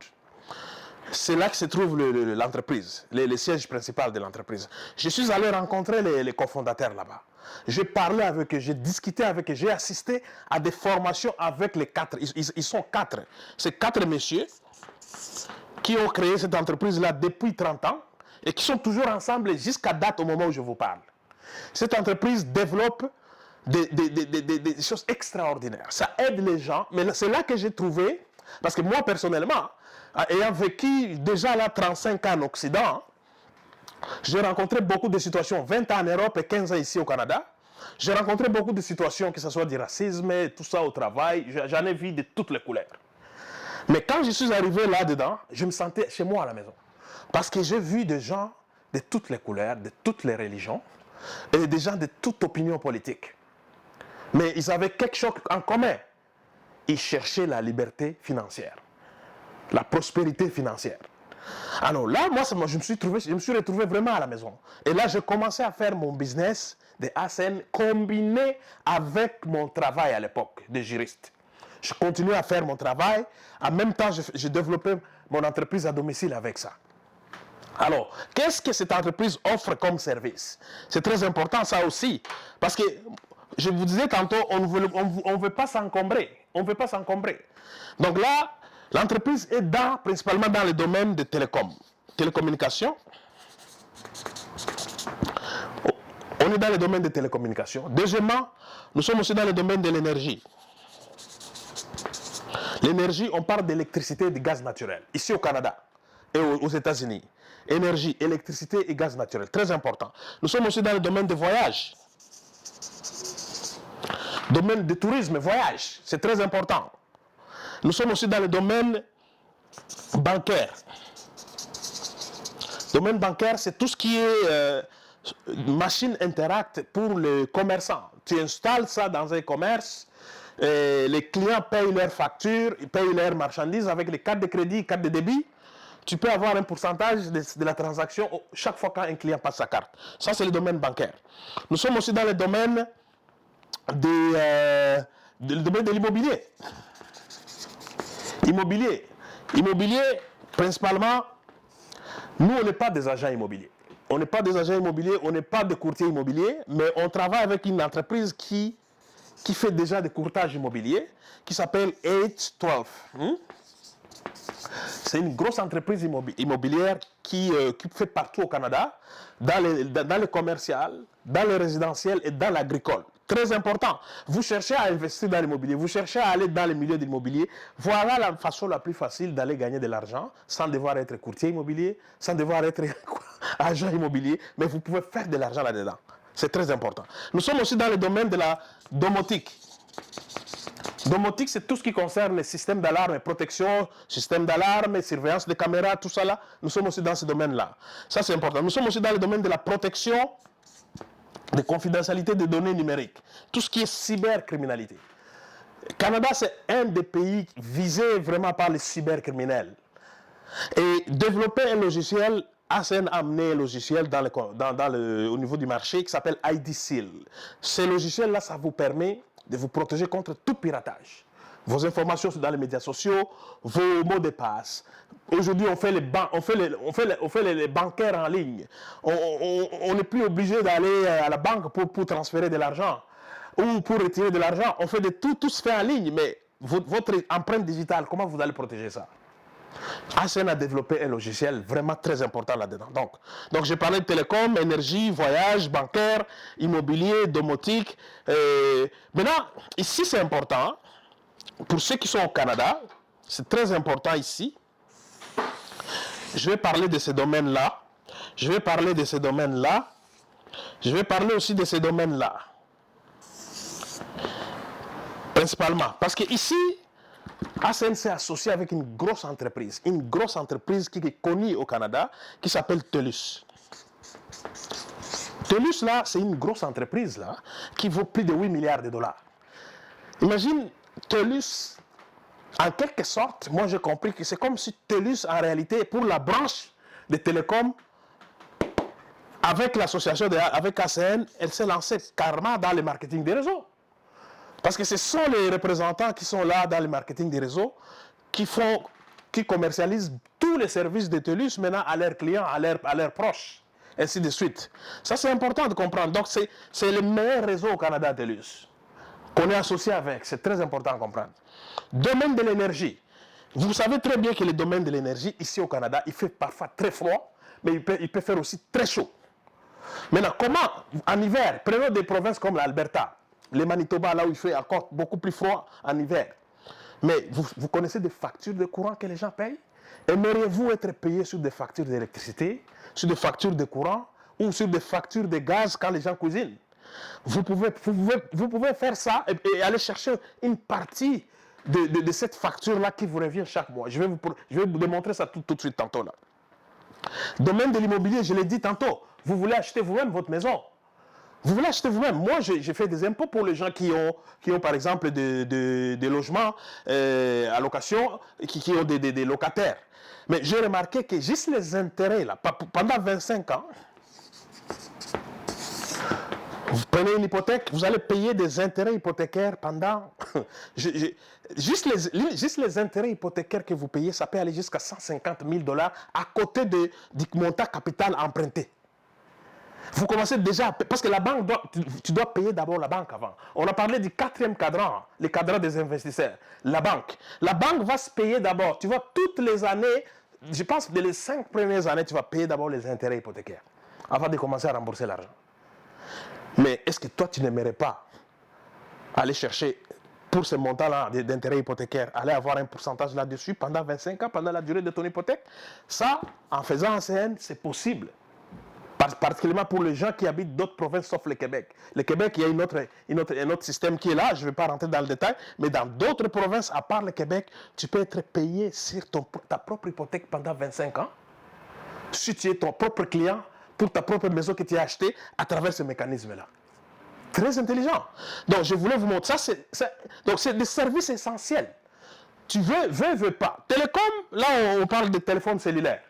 S1: C'est là que se trouve l'entreprise, le siège principal de l'entreprise. Je suis allé rencontrer les cofondateurs là-bas. J'ai parlé avec eux, j'ai discuté avec eux, j'ai assisté à des formations avec les quatre. Ils sont quatre. C'est quatre messieurs qui ont créé cette entreprise-là depuis 30 ans et qui sont toujours ensemble jusqu'à date au moment où je vous parle. Cette entreprise développe des choses extraordinaires. Ça aide les gens, mais c'est là que j'ai trouvé, parce que moi personnellement, ayant vécu déjà là 35 ans en Occident, j'ai rencontré beaucoup de situations, 20 ans en Europe et 15 ans ici au Canada. J'ai rencontré beaucoup de situations, que ce soit du racisme, tout ça au travail. J'en ai vu de toutes les couleurs. Mais quand je suis arrivé là-dedans, je me sentais chez moi à la maison. Parce que j'ai vu des gens de toutes les couleurs, de toutes les religions, et des gens de toute opinion politique. Mais ils avaient quelque chose en commun. Ils cherchaient la liberté financière, la prospérité financière. Alors là, moi, je me suis retrouvé vraiment à la maison. Et là, j'ai commencé à faire mon business de ACN combiné avec mon travail à l'époque de juriste. Je continuais à faire mon travail. En même temps, je développais mon entreprise à domicile avec ça. Alors, qu'est-ce que cette entreprise offre comme service? C'est très important ça aussi. Parce que, je vous disais tantôt, on ne veut pas s'encombrer. On ne veut pas s'encombrer. Donc là, l'entreprise est principalement dans le domaine de télécommunications. On est dans le domaine des télécommunications. Deuxièmement, nous sommes aussi dans le domaine de l'énergie. L'énergie, on parle d'électricité et de gaz naturel, ici au Canada et aux États-Unis. Énergie, électricité et gaz naturel, très important. Nous sommes aussi dans le domaine de voyage. Domaine de tourisme, voyage, c'est très important. Nous sommes aussi dans le domaine bancaire. Domaine bancaire, c'est tout ce qui est machine interact pour les commerçants. Tu installes ça dans un commerce, les clients payent leurs factures, ils payent leurs marchandises avec les cartes de crédit, cartes de débit. Tu peux avoir un pourcentage de la transaction chaque fois qu'un client passe sa carte. Ça, c'est le domaine bancaire. Nous sommes aussi dans le domaine de l'immobilier. Immobilier, principalement, nous, on n'est pas des agents immobiliers. On n'est pas des agents immobiliers, on n'est pas des courtiers immobiliers, mais on travaille avec une entreprise qui fait déjà des courtages immobiliers, qui s'appelle 812. C'est une grosse entreprise immobilière qui fait partout au Canada, dans le commercial, dans le résidentiel et dans l'agricole. Très important. Vous cherchez à investir dans l'immobilier, vous cherchez à aller dans le milieu de l'immobilier. Voilà la façon la plus facile d'aller gagner de l'argent sans devoir être courtier immobilier, sans devoir être agent immobilier, mais vous pouvez faire de l'argent là-dedans. C'est très important. Nous sommes aussi dans le domaine de la domotique. Domotique, c'est tout ce qui concerne les systèmes d'alarme et protection, systèmes d'alarme, surveillance des caméras, tout ça là. Nous sommes aussi dans ce domaine-là. Ça, c'est important. Nous sommes aussi dans le domaine de la protection, de confidentialité des données numériques. Tout ce qui est cybercriminalité. Le Canada, c'est un des pays visés vraiment par les cybercriminels. Et développer un logiciel, ACN a amené un logiciel au niveau du marché qui s'appelle ID-Seal. Ce logiciel-là, ça vous permet de vous protéger contre tout piratage. Vos informations sont dans les médias sociaux, vos mots de passe. Aujourd'hui, on fait les bancaires en ligne. On n'est plus obligé d'aller à la banque pour transférer de l'argent ou pour retirer de l'argent. On fait tout se fait en ligne, mais votre empreinte digitale, comment vous allez protéger ça? ACN a développé un logiciel vraiment très important là-dedans. Donc j'ai parlé de télécom, énergie, voyage, bancaire, immobilier, domotique. Maintenant, ici c'est important, pour ceux qui sont au Canada, c'est très important ici. Je vais parler de ces domaines-là. Je vais parler de ces domaines-là. Je vais parler aussi de ces domaines-là. Principalement. Parce que ici, ACN s'est associé avec une grosse entreprise qui est connue au Canada, qui s'appelle TELUS. TELUS, là, c'est une grosse entreprise, là, qui vaut plus de 8 milliards de dollars. Imagine, TELUS, en quelque sorte, moi j'ai compris que c'est comme si TELUS, en réalité, pour la branche des télécoms, avec l'association, avec ACN, elle s'est lancée carrément dans le marketing des réseaux. Parce que ce sont les représentants qui sont là dans le marketing des réseaux, qui commercialisent tous les services de TELUS maintenant à leurs clients, à leurs proches, ainsi de suite. Ça, c'est important de comprendre. Donc, c'est le meilleur réseau au Canada, TELUS, qu'on est associé avec. C'est très important à comprendre. Domaine de l'énergie. Vous savez très bien que le domaine de l'énergie, ici au Canada, il fait parfois très froid, mais il peut faire aussi très chaud. Maintenant, comment, en hiver, prenons des provinces comme l'Alberta, les Manitoba, là où il fait encore beaucoup plus froid en hiver. Mais vous connaissez des factures de courant que les gens payent? Aimeriez-vous être payé sur des factures d'électricité, sur des factures de courant ou sur des factures de gaz quand les gens cuisinent? Vous pouvez faire ça et aller chercher une partie de cette facture-là qui vous revient chaque mois. Je vais vous démontrer ça tout de suite tantôt. Là. Domaine de l'immobilier, je l'ai dit tantôt. Vous voulez acheter vous-même votre maison. Vous voulez acheter vous-même. Moi, j'ai fait des impôts pour les gens qui ont par exemple, des logements à location, qui ont des locataires. Mais j'ai remarqué que juste les intérêts, là, pendant 25 ans, vous prenez une hypothèque, vous allez payer des intérêts hypothécaires pendant... juste les intérêts hypothécaires que vous payez, ça peut aller jusqu'à 150 000 $ à côté du montant capital emprunté. Vous commencez déjà, parce que la banque, tu dois payer d'abord la banque avant. On a parlé du 4e cadran, le cadran des investisseurs, la banque. La banque va se payer d'abord. Tu vois, toutes les années, je pense que les 5 premières années, tu vas payer d'abord les intérêts hypothécaires avant de commencer à rembourser l'argent. Mais est-ce que toi, tu n'aimerais pas aller chercher, pour ce montant-là d'intérêts hypothécaires, aller avoir un pourcentage là-dessus pendant 25 ans, pendant la durée de ton hypothèque? Ça, en faisant ACN, c'est possible. Particulièrement pour les gens qui habitent d'autres provinces sauf le Québec. Le Québec, il y a un autre système qui est là, je ne vais pas rentrer dans le détail, mais dans d'autres provinces, à part le Québec, tu peux être payé sur ta propre hypothèque pendant 25 ans, si tu es ton propre client, pour ta propre maison que tu as achetée à travers ce mécanisme-là. Très intelligent. Donc, je voulais vous montrer ça. Donc, c'est des services essentiels. Tu veux pas. Télécom, là, on parle de téléphone cellulaire.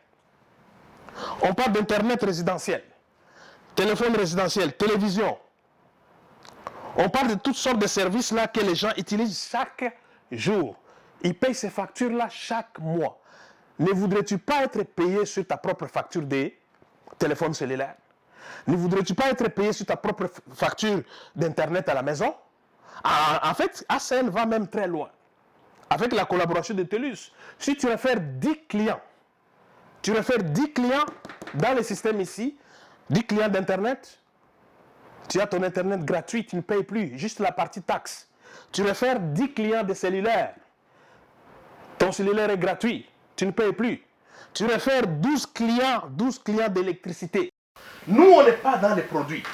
S1: On parle d'Internet résidentiel, téléphone résidentiel, télévision. On parle de toutes sortes de services là que les gens utilisent chaque jour. Ils payent ces factures-là chaque mois. Ne voudrais-tu pas être payé sur ta propre facture de téléphone cellulaire? Ne voudrais-tu pas être payé sur ta propre facture d'Internet à la maison? En fait, ACN va même très loin. Avec la collaboration de TELUS, si tu réfères 10 clients, dans le système ici, 10 clients d'Internet, tu as ton Internet gratuit, tu ne payes plus, juste la partie taxe. Tu réfères 10 clients de cellulaire, ton cellulaire est gratuit, tu ne payes plus. Tu réfères 12 clients d'électricité. Nous, on n'est pas dans les produits.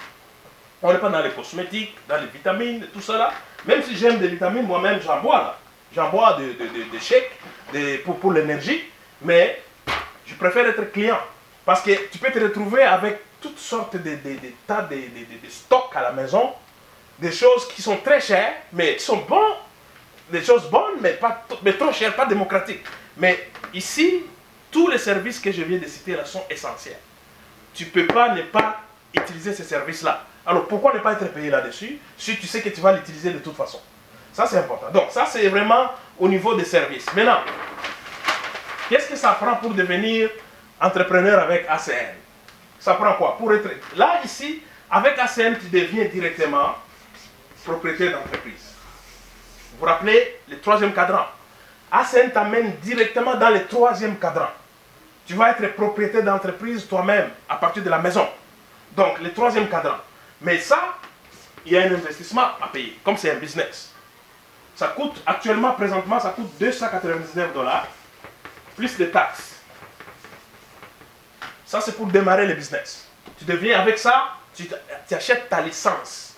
S1: On n'est pas dans les cosmétiques, dans les vitamines, tout cela. Même si j'aime des vitamines, moi-même, j'en bois là. J'en bois des shakes pour l'énergie, mais je préfère être client. Parce que tu peux te retrouver avec toutes sortes de tas de stocks à la maison, des choses qui sont très chères, mais qui sont bonnes, des choses bonnes, mais trop chères, pas démocratiques. Mais ici, tous les services que je viens de citer là sont essentiels. Tu ne peux pas ne pas utiliser ces services-là. Alors pourquoi ne pas être payé là-dessus si tu sais que tu vas l'utiliser de toute façon? Ça, c'est important. Donc, ça, c'est vraiment au niveau des services. Maintenant, qu'est-ce que ça prend pour devenir entrepreneur avec ACN? Ça prend quoi? Pour être... Là, ici, avec ACN, tu deviens directement propriétaire d'entreprise. Vous vous rappelez, le troisième cadran. ACN t'amène directement dans le troisième cadran. Tu vas être propriétaire d'entreprise toi-même à partir de la maison. Donc, le troisième cadran. Mais ça, il y a un investissement à payer, comme c'est un business. Ça coûte, actuellement, présentement, ça coûte 299 $, plus des taxes. Ça, c'est pour démarrer le business. Tu deviens, avec ça, tu achètes ta licence.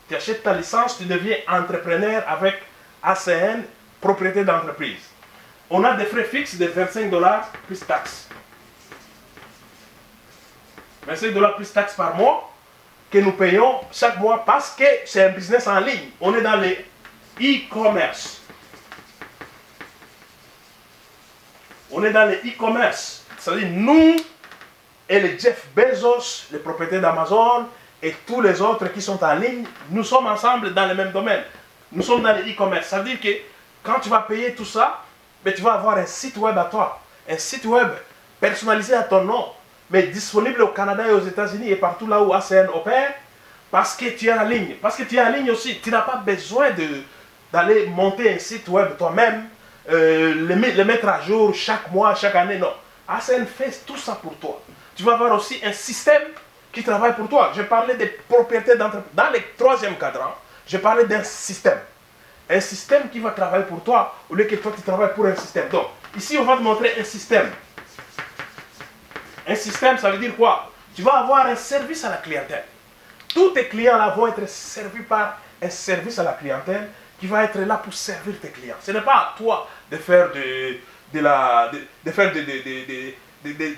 S1: Tu achètes ta licence, tu deviens entrepreneur avec ACN, propriété d'entreprise. On a des frais fixes de 25 $ plus taxes. 25 $ plus taxes par mois que nous payons chaque mois parce que c'est un business en ligne. On est dans le e-commerce. On est dans le e-commerce. C'est-à-dire nous et les Jeff Bezos, les propriétaires d'Amazon et tous les autres qui sont en ligne, nous sommes ensemble dans le même domaine. Nous sommes dans le e-commerce. Ça veut dire que quand tu vas payer tout ça, mais tu vas avoir un site web à toi. Un site web personnalisé à ton nom, mais disponible au Canada et aux États-Unis et partout là où ACN opère, parce que tu es en ligne. Parce que tu es en ligne aussi. Tu n'as pas besoin d'aller monter un site web toi-même, le mettre à jour chaque mois, chaque année. Non. ACN fait tout ça pour toi. Tu vas avoir aussi un système qui travaille pour toi. Je parlais des propriétaires d'entreprise. Dans le troisième cadran, je parlais d'un système. Un système qui va travailler pour toi, au lieu que toi tu travailles pour un système. Donc, ici on va te montrer un système. Un système, ça veut dire quoi? Tu vas avoir un service à la clientèle. Tous tes clients là vont être servis par un service à la clientèle qui va être là pour servir tes clients. Ce n'est pas à toi de faire de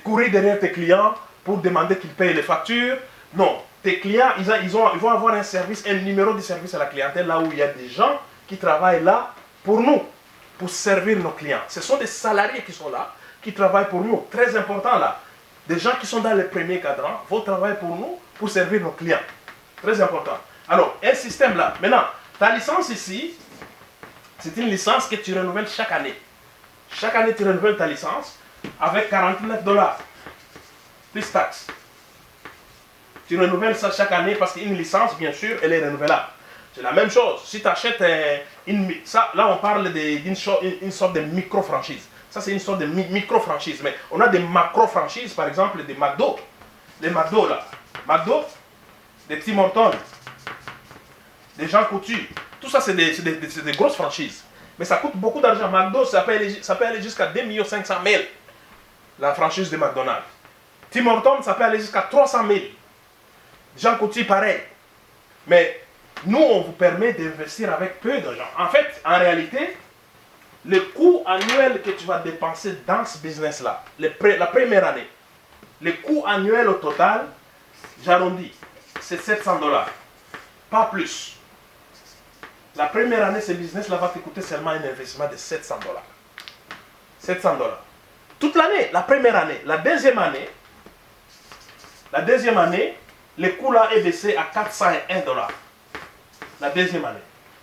S1: courir derrière tes clients pour demander qu'ils payent les factures. Non, tes clients, ils vont avoir un service, un numéro de service à la clientèle là où il y a des gens qui travaillent là pour nous, pour servir nos clients. Ce sont des salariés qui sont là, qui travaillent pour nous. Très important là. Des gens qui sont dans le premier cadran vont travailler pour nous, pour servir nos clients. Très important. Alors, un système là. Maintenant, ta licence ici, c'est une licence que tu renouvelles chaque année. Chaque année, tu renouvelles ta licence avec 49 $. Plus taxes. Tu renouvelles ça chaque année parce qu'une licence, bien sûr, elle est renouvelable. C'est la même chose. Si tu achètes là, on parle d'une sorte de micro-franchise. Ça, c'est une sorte de micro-franchise. Mais on a des macro-franchises, par exemple, des McDo. Les McDo, là. McDo, des petits Morton, des Jean Coutu. Tout ça, c'est des grosses franchises. Mais ça coûte beaucoup d'argent. McDo, ça peut aller jusqu'à 2 500 000. La franchise de McDonald's. Tim Hortons, ça peut aller jusqu'à 300 000. Jean Coutu, pareil. Mais nous, on vous permet d'investir avec peu d'argent. En fait, en réalité, le coût annuel que tu vas dépenser dans ce business-là, la première année, le coût annuel au total, j'arrondis, c'est 700 $. Pas plus. La première année, ce business-là va te coûter seulement un investissement de 700 $. 700 $. Toute l'année, la première année. La deuxième année, le coût là est baissé à 401 $. La deuxième année.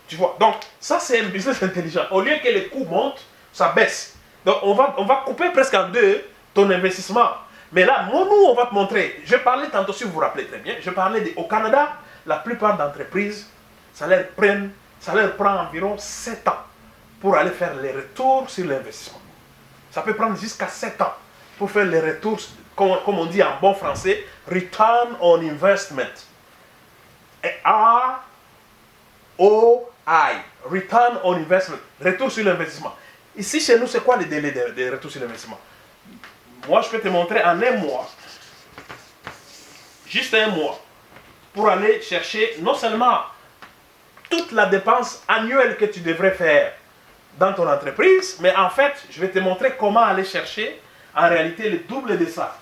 S1: Tu vois, donc ça c'est un business intelligent. Au lieu que les coûts montent, ça baisse. Donc on va couper presque en deux ton investissement. Mais là, nous, on va te montrer. Je parlais tantôt, si vous vous rappelez très bien, je parlais au Canada, la plupart d'entreprises, ça leur prend environ 7 ans pour aller faire les retours sur l'investissement. Ça peut prendre jusqu'à 7 ans pour faire les retours, comme on dit en bon français, Return on Investment. ROI, Return on Investment, retour sur l'investissement. Ici, chez nous, c'est quoi le délai de retour sur l'investissement? Moi, je peux te montrer en un mois, juste un mois, pour aller chercher non seulement toute la dépense annuelle que tu devrais faire dans ton entreprise, mais en fait, je vais te montrer comment aller chercher en réalité le double de ça.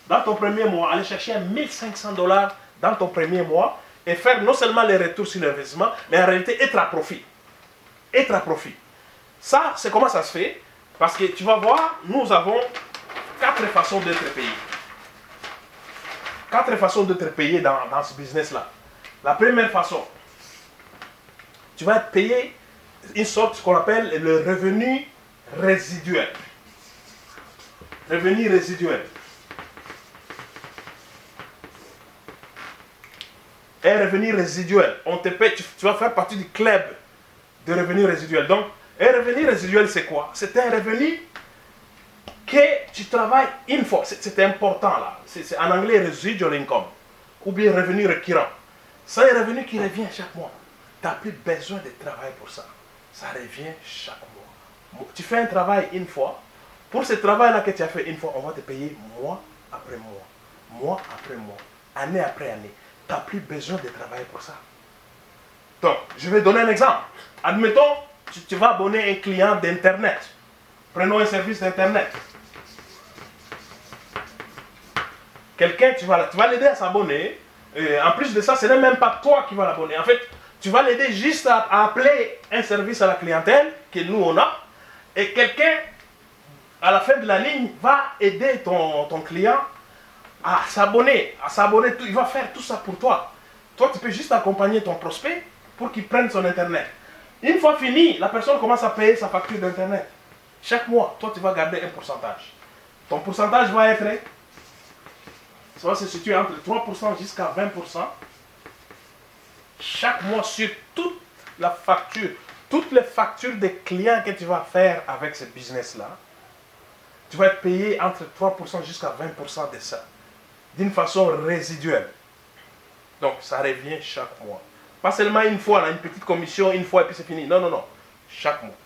S1: Dans ton premier mois, aller chercher 1 500 $ dans ton premier mois et faire non seulement les retours sur l'investissement, mais en réalité être à profit. Être à profit. Ça, c'est comment ça se fait? Parce que tu vas voir, nous avons 4 façons d'être payés. 4 façons d'être payé dans ce business-là. La première façon, tu vas être payé une sorte, ce qu'on appelle le revenu résiduel. Revenu résiduel. Un revenu résiduel. On te paye, tu vas faire partie du club de revenus résiduels. Donc, un revenu résiduel, c'est quoi? C'est un revenu que tu travailles une fois. C'est important là. C'est en anglais residual income. Ou bien revenu récurrent. C'est un revenu qui revient chaque mois. Tu n'as plus besoin de travailler pour ça. Ça revient chaque mois. Tu fais un travail une fois. Pour ce travail-là que tu as fait une fois, on va te payer mois après mois. Mois après mois. Année après année. Tu n'as plus besoin de travailler pour ça. Donc, je vais donner un exemple. Admettons, tu vas abonner un client d'Internet. Prenons un service d'Internet. Quelqu'un, tu vas l'aider à s'abonner. En plus de ça, ce n'est même pas toi qui vas l'abonner. En fait, tu vas l'aider juste à appeler un service à la clientèle que nous on a. Et quelqu'un, à la fin de la ligne, va aider ton client à s'abonner. Il va faire tout ça pour toi. Toi, tu peux juste accompagner ton prospect pour qu'il prenne son Internet. Une fois fini, la personne commence à payer sa facture d'Internet. Chaque mois, toi, tu vas garder un pourcentage. Ton pourcentage va être... Ça va se situer entre 3% jusqu'à 20%. Chaque mois sur toute la facture, toutes les factures des clients que tu vas faire avec ce business-là, tu vas être payé entre 3% jusqu'à 20% de ça. D'une façon résiduelle. Donc, ça revient chaque mois. Pas seulement une fois, là, une petite commission, une fois et puis c'est fini. Non, non, non. Chaque mois.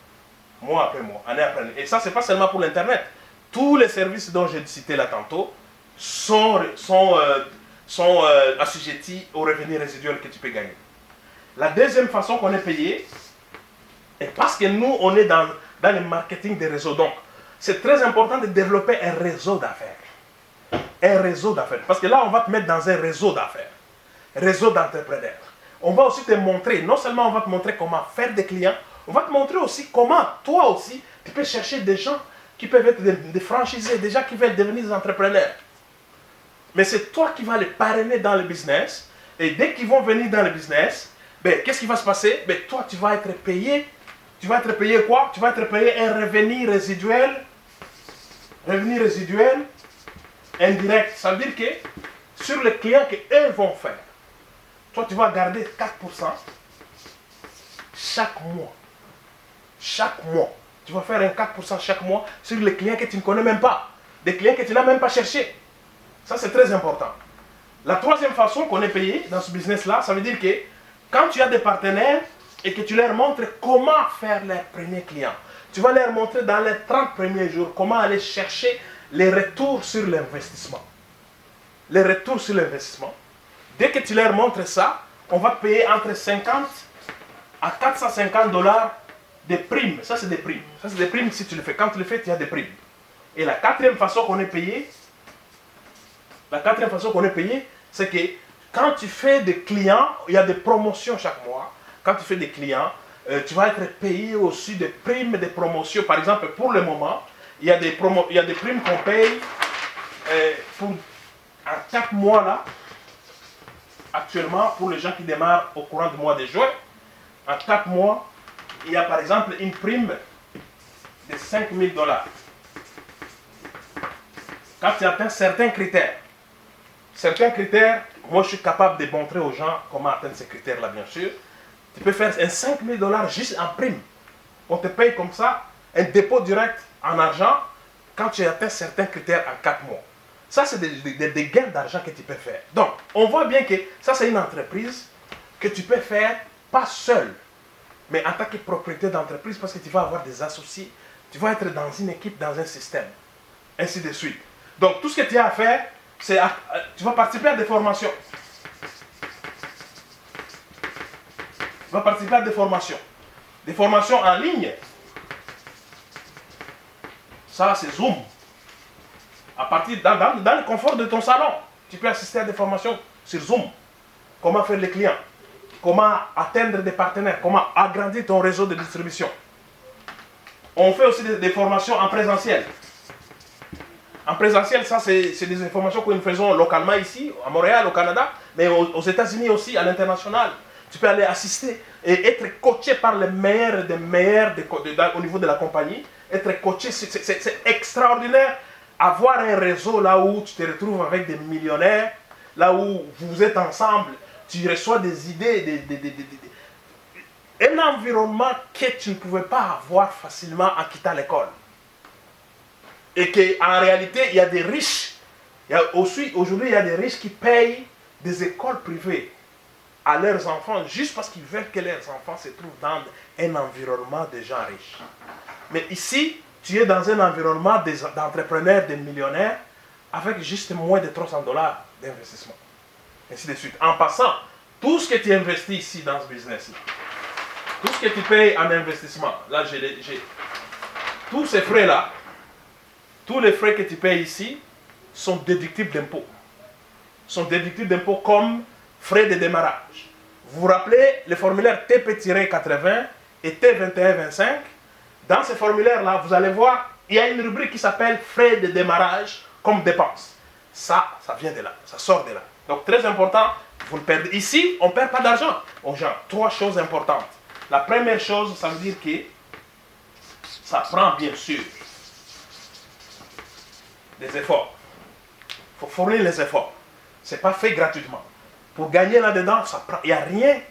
S1: Mois après mois, année après année. Et ça, c'est pas seulement pour l'Internet. Tous les services dont j'ai cité là tantôt sont assujettis aux revenus résiduels que tu peux gagner. La deuxième façon qu'on est payé, est parce que nous, on est dans le marketing des réseaux. Donc, c'est très important de développer un réseau d'affaires. Un réseau d'affaires. Parce que là, on va te mettre dans un réseau d'affaires. Réseau d'entrepreneurs. On va aussi te montrer, non seulement on va te montrer comment faire des clients, on va te montrer aussi comment, toi aussi, tu peux chercher des gens qui peuvent être des franchisés, des gens qui veulent devenir des entrepreneurs. Mais c'est toi qui vas les parrainer dans le business. Et dès qu'ils vont venir dans le business, ben, qu'est-ce qui va se passer? Ben, toi, tu vas être payé. Tu vas être payé quoi? Tu vas être payé un revenu résiduel. Revenu résiduel indirect. Ça veut dire que sur les clients qu'eux vont faire, toi, tu vas garder 4% chaque mois. Chaque mois. Tu vas faire un 4% chaque mois sur les clients que tu ne connais même pas. Des clients que tu n'as même pas cherché. Ça, c'est très important. La troisième façon qu'on est payé dans ce business-là, ça veut dire que quand tu as des partenaires et que tu leur montres comment faire leurs premiers clients, tu vas leur montrer dans les 30 premiers jours comment aller chercher les retours sur l'investissement. Les retours sur l'investissement. Dès que tu leur montres ça, on va te payer entre 50 à 450 dollars de primes. Ça, c'est des primes. Ça, c'est des primes si tu le fais. Quand tu le fais, tu as des primes. Et la quatrième façon qu'on est payé, c'est que quand tu fais des clients, il y a des promotions chaque mois. Quand tu fais des clients, tu vas être payé aussi des primes, des promotions. Par exemple, pour le moment, il y a des primes qu'on paye pour en 4 mois là. Actuellement, pour les gens qui démarrent au courant du mois de juin, en 4 mois, il y a par exemple une prime de 5 000 dollars. Quand tu atteins certains critères, moi je suis capable de montrer aux gens comment atteindre ces critères-là, bien sûr. Tu peux faire un 5 000 dollars juste en prime. On te paye comme ça un dépôt direct en argent quand tu atteins certains critères en 4 mois. Ça, c'est des gains d'argent que tu peux faire. Donc, on voit bien que ça, c'est une entreprise que tu peux faire pas seul, mais en tant que propriétaire d'entreprise, parce que tu vas avoir des associés, tu vas être dans une équipe, dans un système, ainsi de suite. Donc, tout ce que tu as à faire, c'est tu vas participer à des formations. Tu vas participer à des formations en ligne. Ça, c'est Zoom. À partir dans le confort de ton salon, tu peux assister à des formations sur Zoom. Comment faire les clients, comment atteindre des partenaires, comment agrandir ton réseau de distribution. On fait aussi des formations en présentiel. En présentiel, ça c'est des informations que nous faisons localement ici, à Montréal, au Canada, mais aux États-Unis aussi, à l'international. Tu peux aller assister et être coaché par les meilleurs des meilleurs au niveau de la compagnie. Être coaché, c'est extraordinaire. Avoir un réseau là où tu te retrouves avec des millionnaires, là où vous êtes ensemble, tu reçois des idées, Un environnement que tu ne pouvais pas avoir facilement en quittant l'école. Et qu'en réalité, il y a des riches. Aujourd'hui, il y a des riches qui payent des écoles privées à leurs enfants juste parce qu'ils veulent que leurs enfants se trouvent dans un environnement de gens riches. Mais ici, tu es dans un environnement d'entrepreneurs, de millionnaires, avec juste moins de $300 d'investissement. Ainsi de suite. En passant, tout ce que tu investis ici dans ce business-là, tout ce que tu payes en investissement, là, tous ces frais-là, tous les frais que tu payes ici sont déductibles d'impôts. Sont déductibles d'impôts comme frais de démarrage. Vous vous rappelez le formulaire TP-80 et T2125? Dans ces formulaires-là, vous allez voir, il y a une rubrique qui s'appelle frais de démarrage comme dépenses. Ça vient de là, ça sort de là. Donc très important, vous ne perdez. Ici, on ne perd pas d'argent. On gère 3 choses importantes. La première chose, ça veut dire que ça prend bien sûr des efforts. Il faut fournir les efforts. Ce n'est pas fait gratuitement. Pour gagner là-dedans, il n'y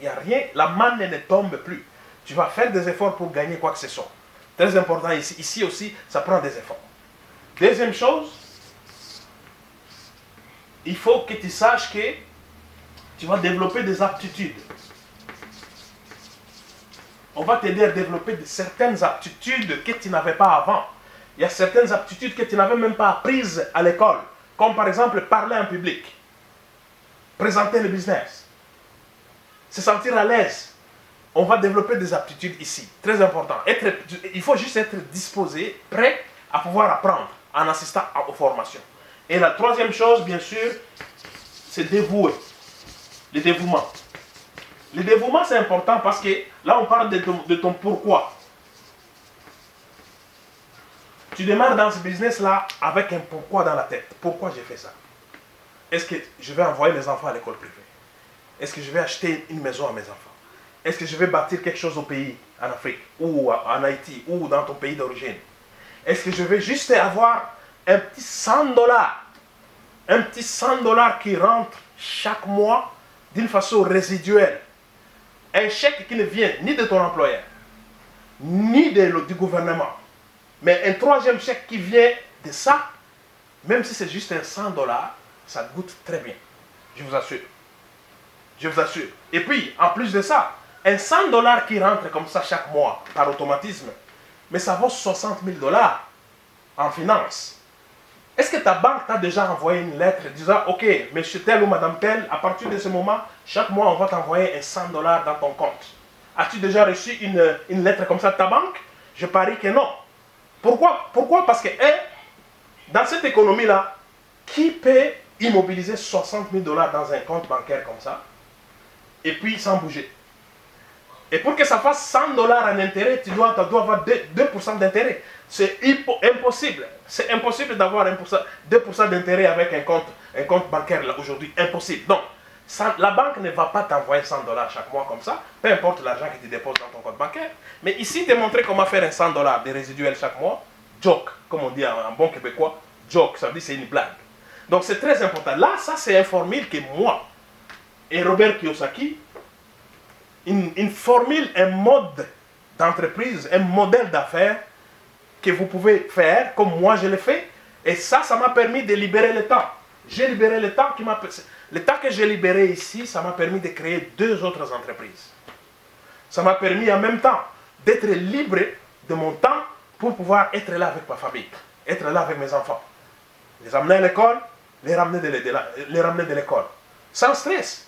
S1: a rien, la manne ne tombe plus. Tu vas faire des efforts pour gagner quoi que ce soit. Très important ici. Ici aussi, ça prend des efforts. Deuxième chose, il faut que tu saches que tu vas développer des aptitudes. On va t'aider à développer certaines aptitudes que tu n'avais pas avant. Il y a certaines aptitudes que tu n'avais même pas apprises à l'école. Comme par exemple parler en public. Présenter le business. Se sentir à l'aise. On va développer des aptitudes ici. Très important. Il faut juste être disposé, prêt à pouvoir apprendre en assistant aux formations. Et la troisième chose, bien sûr, c'est dévouer. Le dévouement. Le dévouement, c'est important parce que là, on parle de ton pourquoi. Tu démarres dans ce business-là avec un pourquoi dans la tête. Pourquoi j'ai fait ça? Est-ce que je vais envoyer mes enfants à l'école privée? Est-ce que je vais acheter une maison à mes enfants? Est-ce que je vais bâtir quelque chose au pays, en Afrique, ou en Haïti, ou dans ton pays d'origine? Est-ce que je vais juste avoir un petit $100, un petit $100 qui rentre chaque mois d'une façon résiduelle? Un chèque qui ne vient ni de ton employeur, ni du gouvernement, mais un troisième chèque qui vient de ça, même si c'est juste un $100, ça goûte très bien. Je vous assure. Je vous assure. Et puis, en plus de ça, un $100 qui rentre comme ça chaque mois, par automatisme, mais ça vaut $60,000 en finance. Est-ce que ta banque t'a déjà envoyé une lettre disant, ok, monsieur tel ou madame tel, à partir de ce moment, chaque mois, on va t'envoyer un $100 dans ton compte? As-tu déjà reçu une lettre comme ça de ta banque? Je parie que non. Pourquoi? Parce que, dans cette économie-là, qui peut immobiliser $60,000 dans un compte bancaire comme ça, et puis sans bouger? Et pour que ça fasse $100 en intérêt, tu dois avoir 2% d'intérêt. C'est impossible. C'est impossible d'avoir 2% d'intérêt avec un compte bancaire là aujourd'hui. Impossible. Donc, la banque ne va pas t'envoyer $100 chaque mois comme ça, peu importe l'argent que tu déposes dans ton compte bancaire. Mais ici, te montrer comment faire un $100 de résiduel chaque mois, joke, comme on dit en bon québécois, joke, ça veut dire c'est une blague. Donc c'est très important. Là, ça c'est une formule que moi et Robert Kiyosaki, une formule, un mode d'entreprise, un modèle d'affaires que vous pouvez faire comme moi je l'ai fait. Et ça m'a permis de libérer le temps. J'ai libéré le temps le temps que j'ai libéré ici, ça m'a permis de créer 2 autres entreprises. Ça m'a permis en même temps d'être libre de mon temps pour pouvoir être là avec ma famille, être là avec mes enfants. Les amener à l'école, les ramener de l'école. Sans stress.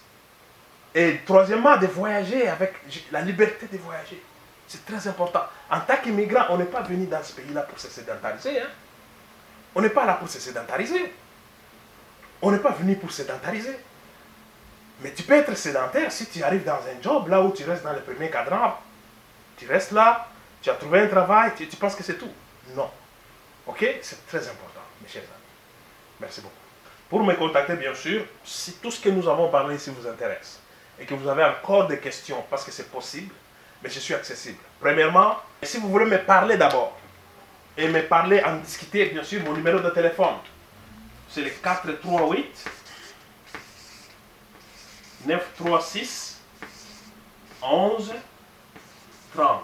S1: Et troisièmement, de voyager avec la liberté de voyager. C'est très important. En tant qu'immigrant, on n'est pas venu dans ce pays-là pour se sédentariser. Hein? On n'est pas là pour se sédentariser. On n'est pas venu pour sédentariser. Mais tu peux être sédentaire si tu arrives dans un job là où tu restes dans le premier cadran. Tu restes là, tu as trouvé un travail, tu penses que c'est tout. Non. Ok? C'est très important, mes chers amis. Merci beaucoup. Pour me contacter, bien sûr, si tout ce que nous avons parlé ici vous intéresse et que vous avez encore des questions, parce que c'est possible, mais je suis accessible. Premièrement, si vous voulez me parler d'abord, et me parler, en discuter, bien sûr, mon numéro de téléphone, c'est le 438 936 11 30.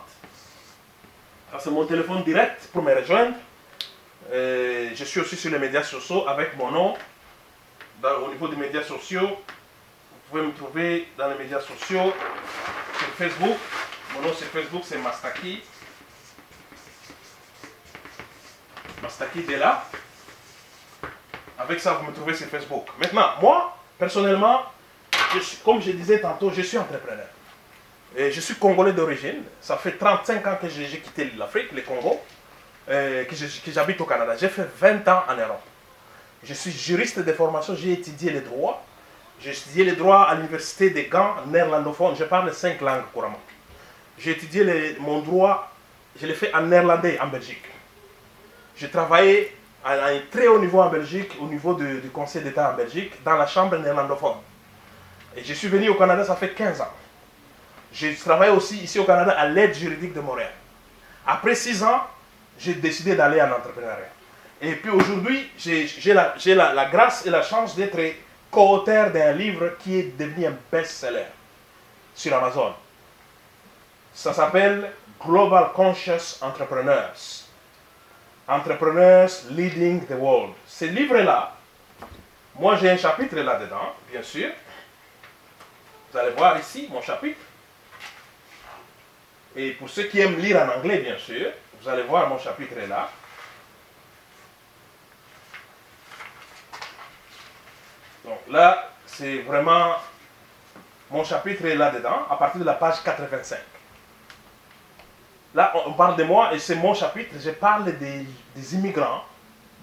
S1: Ça, c'est mon téléphone direct pour me rejoindre. Je suis aussi sur les médias sociaux avec mon nom. Au niveau des médias sociaux, vous pouvez me trouver dans les médias sociaux sur Facebook. Mon nom sur Facebook, c'est Mastaki. Mastaki Della. Avec ça, vous me trouvez sur Facebook. Maintenant, moi, personnellement, comme je disais tantôt, je suis entrepreneur. Et je suis congolais d'origine. Ça fait 35 ans que j'ai quitté l'Afrique, le Congo, que j'habite au Canada. J'ai fait 20 ans en Europe. Je suis juriste de formation, j'ai étudié le droit. J'ai étudié le droit à l'université de Gand, néerlandophone. Je parle 5 langues couramment. J'ai étudié mon droit, je l'ai fait en néerlandais en Belgique. J'ai travaillé à un très haut niveau en Belgique, au niveau du Conseil d'État en Belgique, dans la chambre néerlandophone. Et je suis venu au Canada, ça fait 15 ans. J'ai travaillé aussi ici au Canada à l'aide juridique de Montréal. Après 6 ans, j'ai décidé d'aller en entrepreneuriat. Et puis aujourd'hui, j'ai la grâce et la chance d'être co-auteur d'un livre qui est devenu un best-seller sur Amazon. Ça s'appelle Global Conscious Entrepreneurs. Entrepreneurs Leading the World. Ce livre-là, moi j'ai un chapitre là-dedans, bien sûr. Vous allez voir ici mon chapitre. Et pour ceux qui aiment lire en anglais, bien sûr, vous allez voir mon chapitre est là. Donc là, c'est vraiment mon chapitre est là-dedans, à partir de la page 85. Là, on parle de moi et c'est mon chapitre. Je parle des immigrants,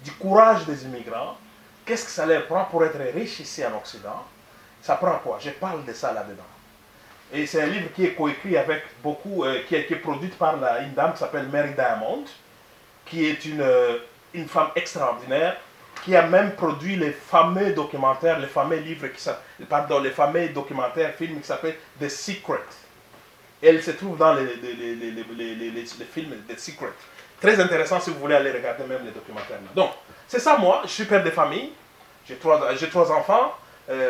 S1: du courage des immigrants. Qu'est-ce que ça leur prend pour être riche ici en Occident? Ça prend quoi? Je parle de ça là-dedans. Et c'est un livre qui est coécrit avec beaucoup, qui est produit par une dame qui s'appelle Mary Diamond, qui est une femme extraordinaire, qui a même produit les fameux documentaires, les fameux livres, les fameux documentaires, films qui s'appellent The Secret. Elle se trouve dans les films The Secret. Très intéressant si vous voulez aller regarder même les documentaires. Donc, c'est ça moi, je suis père de famille, j'ai 3 enfants,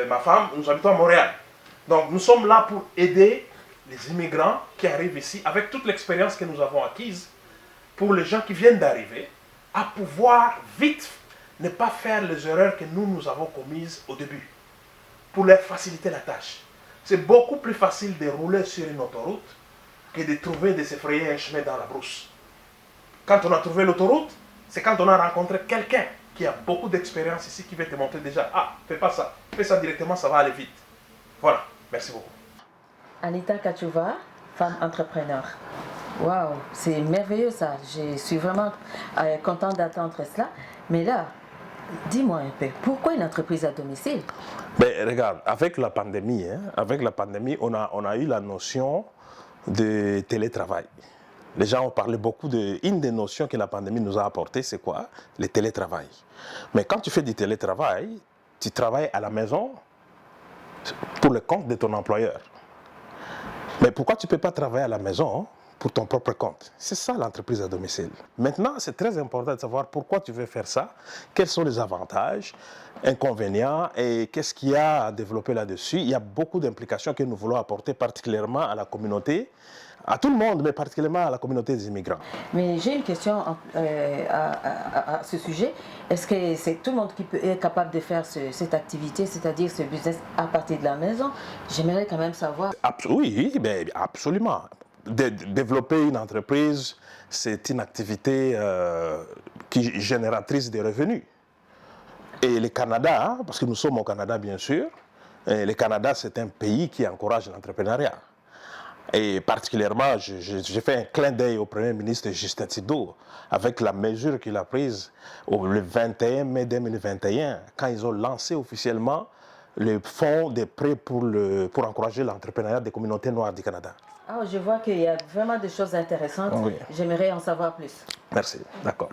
S1: ma femme, nous habitons à Montréal. Donc, nous sommes là pour aider les immigrants qui arrivent ici, avec toute l'expérience que nous avons acquise, pour les gens qui viennent d'arriver, à pouvoir vite ne pas faire les erreurs que nous avons commises au début, pour leur faciliter la tâche. C'est beaucoup plus facile de rouler sur une autoroute que de trouver, de se frayer un chemin dans la brousse. Quand on a trouvé l'autoroute, c'est quand on a rencontré quelqu'un qui a beaucoup d'expérience ici, qui va te montrer déjà, ah, fais pas ça, fais ça directement, ça va aller vite. Voilà, merci beaucoup.
S2: Anita Kachouva, femme entrepreneur. Waouh, c'est merveilleux ça. Je suis vraiment contente d'attendre cela. Mais là, dis-moi un peu, pourquoi une entreprise à domicile?
S1: Ben, regarde, avec la pandémie, on a eu la notion de télétravail. Les gens ont parlé beaucoup une des notions que la pandémie nous a apportées, c'est quoi? Le télétravail. Mais quand tu fais du télétravail, tu travailles à la maison pour le compte de ton employeur. Mais pourquoi tu ne peux pas travailler à la maison pour ton propre compte? C'est ça l'entreprise à domicile. Maintenant, c'est très important de savoir pourquoi tu veux faire ça, quels sont les avantages, inconvénients et qu'est-ce qu'il y a à développer là-dessus. Il y a beaucoup d'implications que nous voulons apporter particulièrement à la communauté, à tout le monde, mais particulièrement à la communauté des immigrants.
S2: Mais j'ai une question à ce sujet. Est-ce que c'est tout le monde qui est capable de faire cette activité, c'est-à-dire ce business à partir de la maison? J'aimerais quand même savoir.
S1: Oui, ben, absolument. Développer une entreprise, c'est une activité qui est génératrice de revenus. Et le Canada, parce que nous sommes au Canada bien sûr, et le Canada c'est un pays qui encourage l'entrepreneuriat. Et particulièrement, j'ai fait un clin d'œil au Premier ministre Justin Trudeau avec la mesure qu'il a prise le 21 mai 2021, quand ils ont lancé officiellement le fonds de prêts pour encourager l'entrepreneuriat des communautés noires du Canada.
S2: Ah, je vois qu'il y a vraiment des choses intéressantes.
S1: Oui.
S2: J'aimerais en savoir plus.
S1: Merci, d'accord.